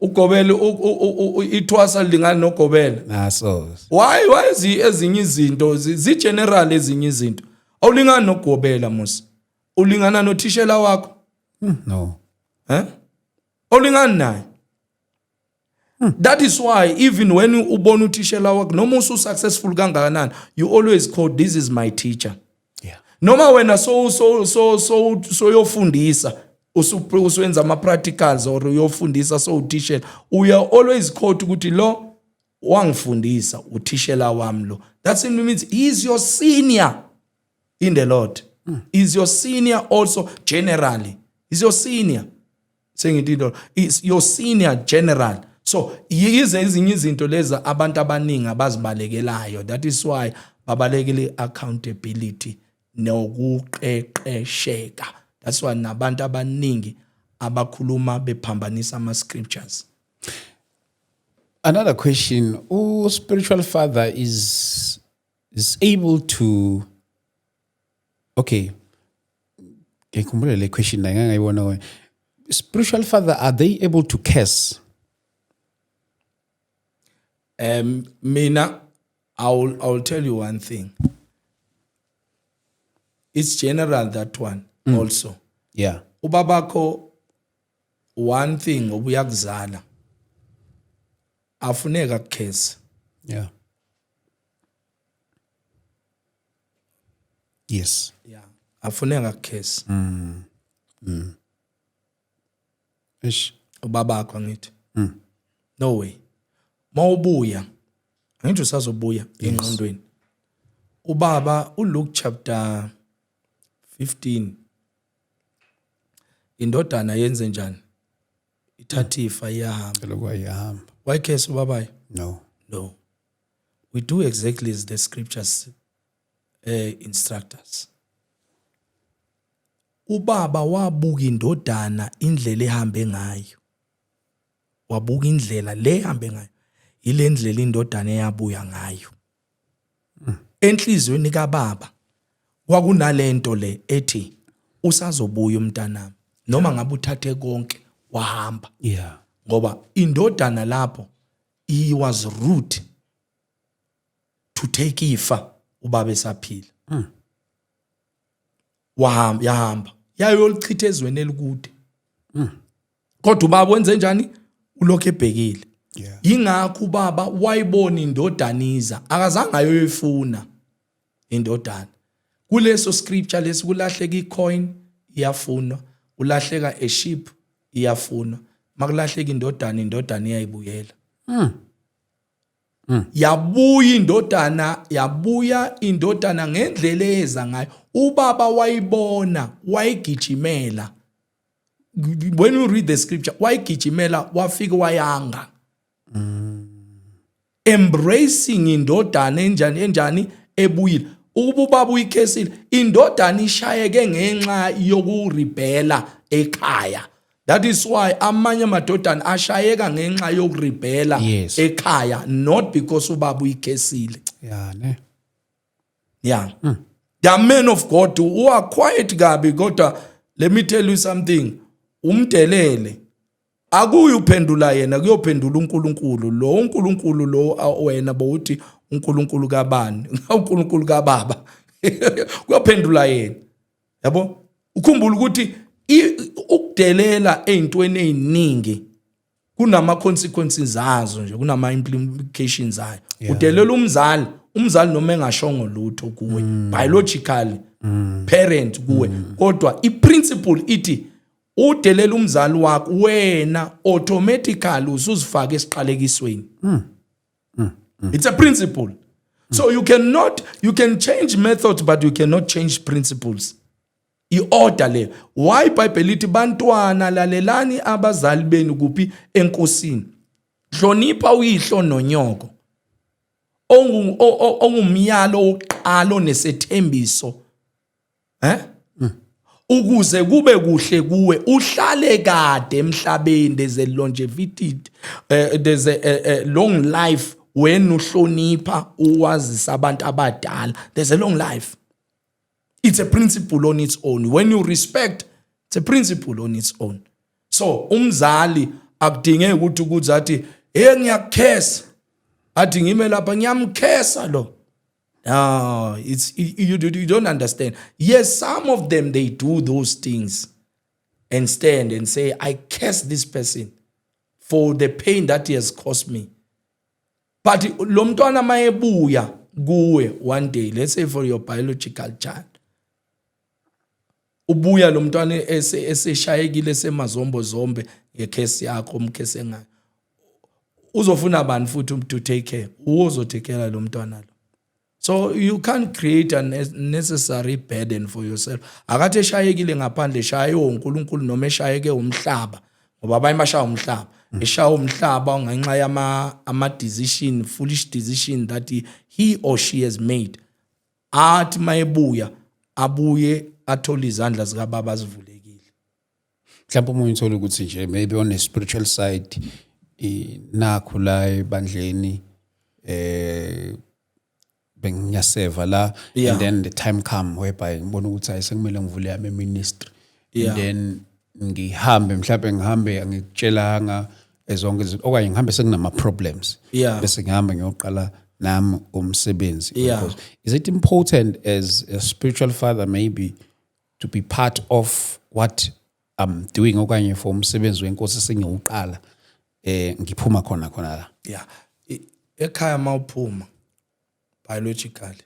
Ugobele ithwasa lingana nogobele. So Why ezinye izinto zi general ezinye izinto. Awulingana nogobela musa. Ulingana nothishela wakho? No. Awulingana naye. That is why even when ubona uthishela wakho noma usuccessful kangakanani, you always call this is my teacher. Yeah. Noma wena so yofundisa usuwenza ama practicals or uyofundisa so uthishela, uya always quote ukuthi lo wangifundisa uthishela wami lo. That simply means he is your senior in the Lord. Is your senior also generally. Is your senior. Saying it is your senior general. So yize ezinye izinto leza abantu abaningi abazibalekelayo. That is why babalekele accountability nokuqeqesheka. That's why nabantu abaningi abakhuluma bephambanisa ama scriptures. Another question: spiritual father is able to. Okay. Ngikhumbule le question la ngayibona. Spiritual father, are they able to curse? Mina, I'll tell you one thing. It's general, that one also. Yeah. Ubabakho, one thing obuyakuzala afuneka kukhesa. Yeah. Yes. Yeah, afuneka kukhesa. Ish. Ubabakho ngithi. No way. Mawubuya, angithi usazobuya engqondweni. Ubaba uLuke chapter 15. Indodana yenze njani? Ithatha ifa iyahamba. Lokho ayahamba. Why case ubaba? No. No. We do exactly as the scriptures instruct us. Ubaba wabuka indodana indlela ehambe ngayo. Wabuka indlela le ehambe ngayo. Ile ndlela indodana eyabuya ngayo. Enhlizweni kaBaba kwakunalento le ethi usazobuya umntanami noma ngabe uthathe konke wahamba. Yeah. Ngoba indodana lapho he was rude to take ifa ubaba esaphila. Yahamba yayolichitha ezweni elikude. Kodwa ubaba wenze njani? Ulokho ebhekile. Yeah. Ingakho ubaba wayibona indodana iza, akazange ayoyifuna indodana. Kuleso scripture lesi kulahleka icoin iyafunwa, ulahleka a sheep iyafunwa. Makulahleka indodana iyayibuyela. Yabuya indodana ngendlela eza ngayo. Ubaba wayibona, wayigijimela. When you read the scripture, wayigijimela wafika wayanga. Embracing indodana enjani ebuyile. ukuba ubaba uyikhesile indodana ishayeke ngenxa yokurebella ekhaya. That is why amanye amadodana ashayeka ngenxa yokurebella Yes. ekhaya, not because ubaba uyikhesile. Yeah, ne. Yeah. There are men of God who are quiet kabi kodwa let me tell you something. Umdelele. Akuyi uphendula yena kuyophendula uNkulunkulu. Lo uNkulunkulu lo wena bowuthi uNkulunkulu kabani? uNkulunkulu kababa. Kuyophendula yena. Yabo? Ukhumbula ukuthi ukudelela ezintweni eziningi kunama consequences zazo nje, kunama implications zayo. Udelela umzali noma engashongo lutho kuwe, biologically parent kuwe, kodwa iprinciple ithi udelela umzali wakho wena automatically usuzifaka esiqalekisweni. It's a principle. So you can change methods but you cannot change principles. I-order le. Why Bible lithi bantwana lalelani abazali benu kuphi enkosini. Hlonipha uyihlo nonyoko. Ongumyalo oqalo nesethembiso. Ukuze kube kuhle kuwe uhlale kade emhlabeni. There's a longevity, there's a long life when uhlonipha uwazisa abantu abadala. There's a long life. It's a principle on its own. When you respect, it's a principle on its own. So umzali akudingeki ukuthi athi ngiyakukhesa athi ngime lapha ngiyamkhesa lo. No, you don't understand. Yes, some of them they do those things and stand and say, I curse this person for the pain that he has caused me. But lo mntwana mayebuya kuwe one day, let's say for your biological child, ubuya lo mntwana eseshayekile semazombo zombe ngekhesi yakho umkhese ngayo, uzofuna bani futhi to take care? Uzothekela lo mntwana lo. So you can't create a necessary burden for yourself. Akathe eshayekile ngaphandle shaye uNkulunkulu noma eshayeke umhlaba, ngoba abanye bashaya umhlaba, eshaya umhlaba ngenxa yama decision, foolish decision that he or she has made. Athi mayebuya abuye athole izandla zika baba zivulekile. Mhlawumbe umuntu uthola ukuthi nje maybe on a spiritual side nakho la ebandleni bengiyaseva la, and then the time come whereby ngibona ukuthi ayisekumele ngivule yami ministry, and then ngihambe ngihambe angikutshelanga ezonke izinto okanye ngihambe sekunama problems bese ngihamba ngiyoqala nami umsebenzi. Because is it important as a spiritual father maybe to be part of what I'm doing okanye for umsebenzi wenkosi sengiyoqala ngiphuma khona la? Ekhaya mawuphuma biologically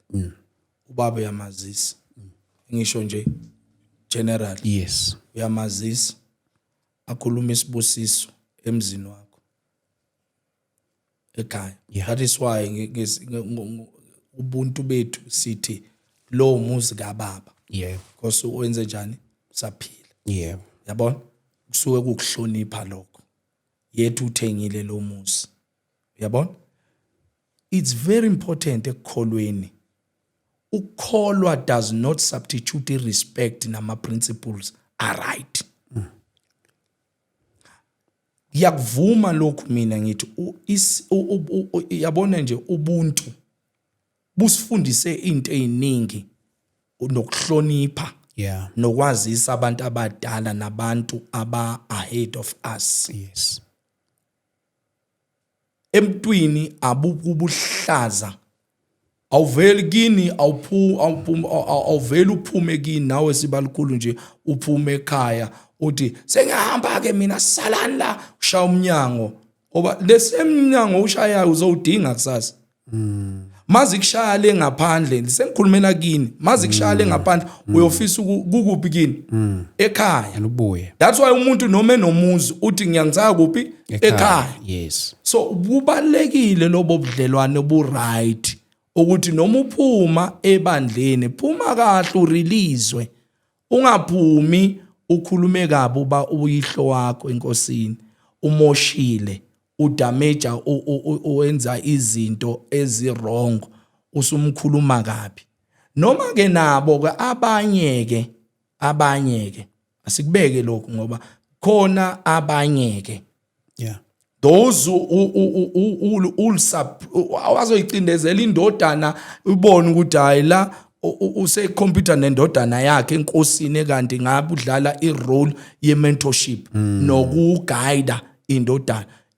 ubaba uyamazisa, ngisho nje general, yes, uyamazisa akhuluma isibusiso emzini wakho ekhaya. That is why ubuntu bethu sithi lo muzi kababa, because wenze njani saphila, yabona, kusuke kukuhlonipha lokho, yethu uthengile lo muzi, yabona. It's very important ekukholweni. Ukukholwa does not substitute respect nama principles are right. Ngiyakuvuma lokhu mina ngithi yabona nje ubuntu busifundise into eziningi nokuhlonipha, nokwazisa abantu abadala nabantu aba ahead of us. Yes. Emntwini abukubuhlaza awuveli kini awuveli uphume kini nawe sibalukhulu nje uphume ekhaya uthi sengihamba ke mina salani la ushaya umnyango, ngoba lesemnyango ushayayo uzowudinga kusasa. Mazi kushaya le ngaphandle sengikhulumela kini, mazi kushaya le ngaphandle uyofisa ukuphi kini ekhaya ubuye. That's why umuntu noma enomuzi uthi ngiyangitsaka kuphi ekhaya. Yes. So kubalekile lobo budlelwane obu right ukuthi noma uphuma ebandleni phuma kahle urelease, ungaphumi ukhulume kabi uba uyihlo wakho enkosini umoshile, udamage owenza izinto ezi wrong usumkhuluma kabi. noma ke nabo ke abanye ke asikubeke lokho ngoba khona abanye ke Yeah. those awazoyicindezela indodana ubone ukuthi hayi la usecomputer nendodana yakhe enkosini kanti ngabe udlala irole ye-mentorship nokuguide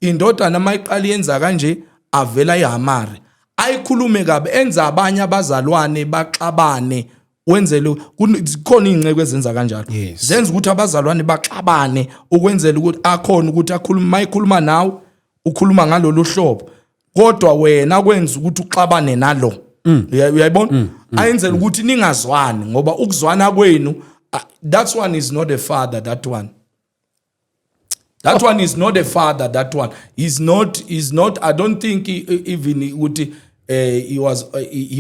indodana mayiqala yenza kanje avela ihamari ayikhulume kabi enza abanye abazalwane baxabane wenzele khona ingceke ezenza kanjalo zenza ukuthi abazalwane baxabane ukwenzela ukuthi akhona ukuthi akhulume mayikhuluma nawe ukhuluma ngalolu hlobo kodwa wena kwenza ukuthi uxabane nalo uyayibona ayenzela ukuthi ningazwani ngoba ukuzwana kwenu that one is not a father that one is not a father that one is not I don't think even ukuthi he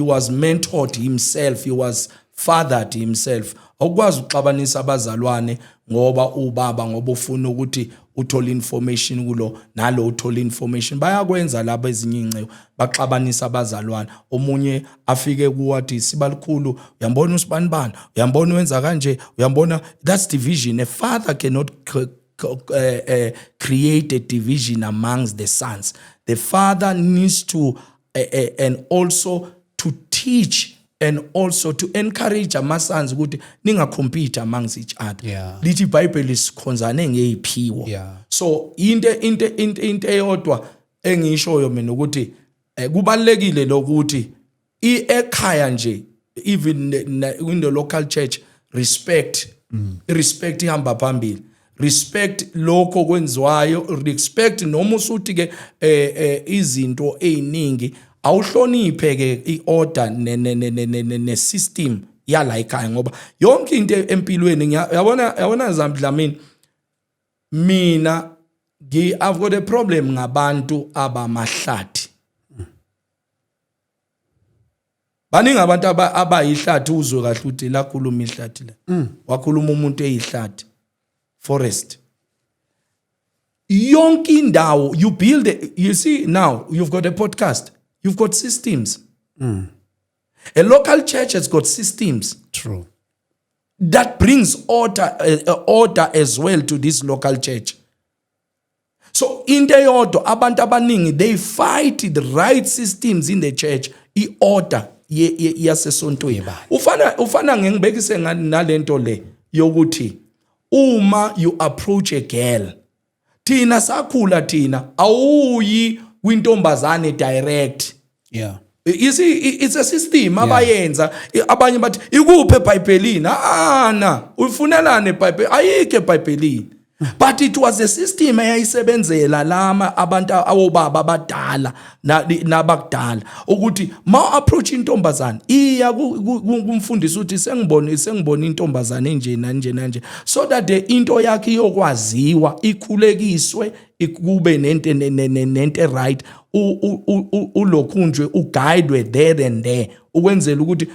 was mentored himself, he was fathered himself. Awukwazi uxabanisa abazalwane ngoba ubaba ngoba ufuna ukuthi uthola information kulo nalo uthola information bayakwenza laba ezinye ingcebo baxabanisa abazalwane omunye afike kuwathi sibalikhulu uyambona usibanibani uyambona wenza kanje uyambona that's division. A father cannot create a division amongst the sons. The father needs to and also to teach and also to encourage amasons ukuthi ningacompete amongst each other. Lithi iBhayibheli isikhonzane ngeziphiwo. So into eyodwa engishoyo mina ukuthi kubalekile lokuthi ekhaya nje even in the local church respect ihamba phambili. Respect lokho kwenziwayo, respect noma usuthi ke izinto eziningi awuhloniphe ke iorder ne system yala ekhaya ngoba yonke into empilweni yabona Zamdlamini mina I've got a problem ngabantu abamahlathi. Baningi abantu abayihlathi uzwe kahle uthi la khuluma ihlathi la wakhuluma umuntu eyihlathi forest yonke indawo you build you see now you've got a podcast, you've got systems. A local church has got systems. True. That brings order as well to this local church. So in the order abantu abaningi they fight the right systems in the church order yasesontweni ufana ngengibekise nalento le yokuthi uma you approach a girl thina sakhula thina awuyi kwintombazane direct. You see it's a system abayenza abanye bathi ikuphe eBhayibhelini na ufunelane eBhayibhelini ayike eBhayibhelini. But it was a system eyayisebenzela lama abantu awobaba abadala nabakudala ukuthi ma approach intombazane iya kumfundisi uthi sengibona intombazane enje nanje so that the into yakhe iyokwaziwa ikhulekiswe ikube nento right ulokhunjwe uguidwe there and there ukwenzela ukuthi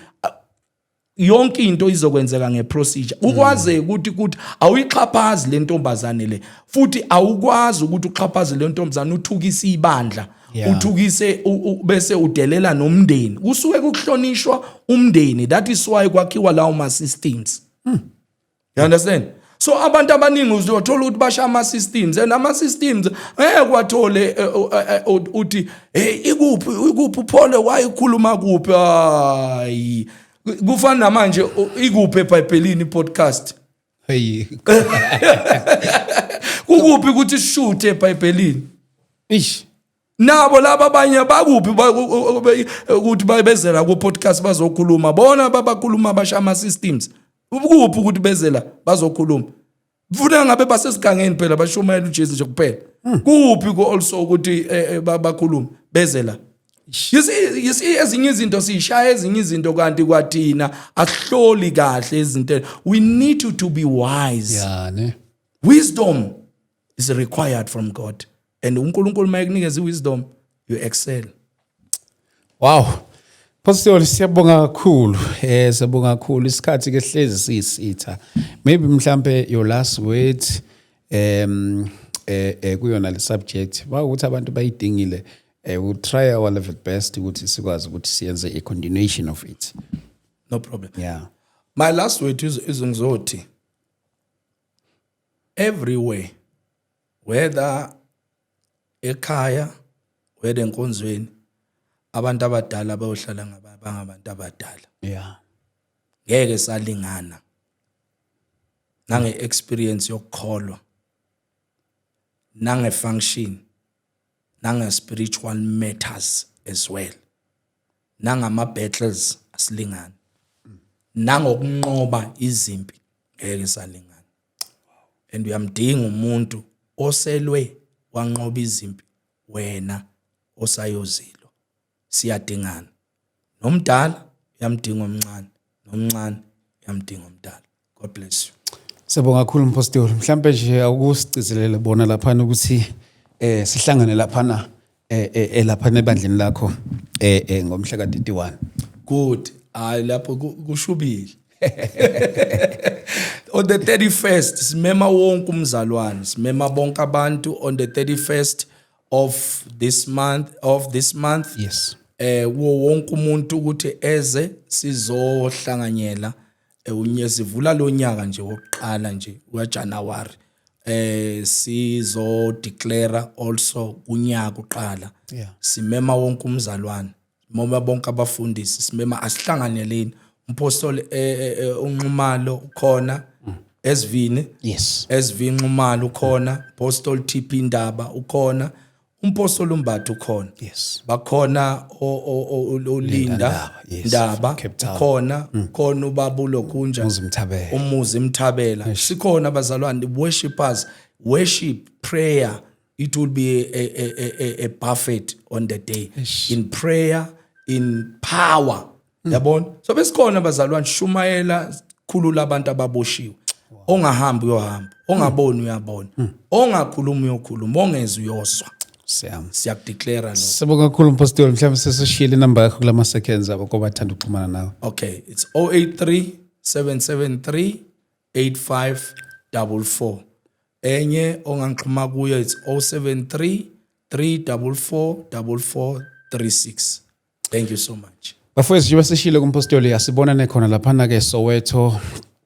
yonke into izokwenzeka ngeprocedure ukwaze ukuthi awuyixhaphazi le ntombazane le futhi awukwazi ukuthi uxhaphaze le ntombazane uthukise ibandla uthukise bese udelela nomndeni kusuke ukuhlonishwa umndeni. That is why kwakhiwa lawo ma systems. You understand? So abantu abaningi uzothola ukuthi basha ama systems and ama systems kwathole uthi ikuphi Paul wayikhuluma kuphi hayi kufana manje ikuphi eBhayibhelini podcast kukuphi ukuthi shoot eBhayibhelini nabo laba abanye bakuphi ukuthi bayibezela ku podcast bazokhuluma bona babakhuluma basha ama systems ukuphi ukuthi bezela bazokhuluma mfuna ngabe basesigangeni phela bashumayela uJesu nje kuphela kuphi ko also ukuthi bakhuluma bezela. You see ezinye izinto sishaya ezinye izinto kanti kwathina asihloli kahle izinto. We need to be wise. Wisdom is required from God and uNkulunkulu mayekunikeza wisdom you excel. Wow. Pastor siyabonga kakhulu. Siyabonga kakhulu isikhathi ke hlezi sisitha. Maybe mhlambe your last words kuyona le subject ukuthi abantu bayidingile. We'll try our level best ukuthi sikwazi ukuthi siyenze a continuation of it. no problem. Yeah. My last word is ngizothi everywhere, whether ekhaya, whether enkonzweni, abantu abadala bayohlala ngabantu abadala. Yeah. Ngeke salingana nange experience yokukholwa, nange function, nange spiritual matters as well, nangama battles asilingana, nangokunqoba izimpi ngeke salingana. And uyamdinga umuntu oselwe wanqoba izimpi, wena osayozilo. Siyadingana. Nomdala uyamdinga omncane, nomncane uyamdinga omdala. God bless you. Sibonga kakhulu Mpostoli. Mhlambe nje akusicizelele bona lapha ukuthi sihlangane lapha lapha ebandleni lakho ngomhla ka-31. Good. Hayi lapho kushubile. On the 31st simema wonke umzalwane, simema bonke abantu on the 31st of this month. Yes. Wo wonke umuntu ukuthi eze sizohlanganyela sivula lo nyaka nje wokuqala nje weJanuary. Sizo declare also unyaka uqala. Yeah. Simema wonke umzalwane, moma bonke abafundisi, simema asihlanganeleni. Umpostoli uNxumalo ukhona, Esvini. Yes. Esvini Nxumalo ukhona, Apostle TP Ndaba ukhona, umpostoli uMbatha ukhona. Yes. Bakhona oLinda Ndaba ukhona, khona ubabulo kunja, Umuzi Mthabela. Sikhona abazalwane worshipers, worship, prayer. It will be a buffet on the day. In prayer, in power. Yabona? So besikhona abazalwane shumayela khulula abantu ababoshiwe. Ongahambi uyohamba, ongaboni uyabona. Ongakhulumi uyokhuluma, ongezwe uyozwa. Siyakudeclare lo. Sibonga kakhulu Mpostoli. Mhlambe sesishiyile inamba yakho kulama seconds abo kuba bathanda ukuxhumana nawe. Okay, it's 083 773 8544. Enye ongangixhuma kuyo it's 073 344 4436. Thank you so much. Bafowethu nje basishile kuMpostoli asibona nekhona lapha ke Soweto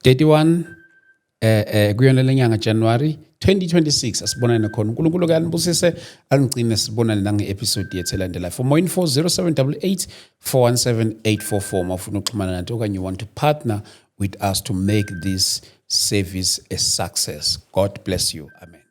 31 kuyona lenyanga January 2026 asibonane khona. uNkulunkulu kanibusise alingcine sibonane nange episode yethu elandelayo. For more info 0788 417 844 mafuna ukuxhumana nathi okanye you want to partner with us to make this service a success. God bless you. Amen.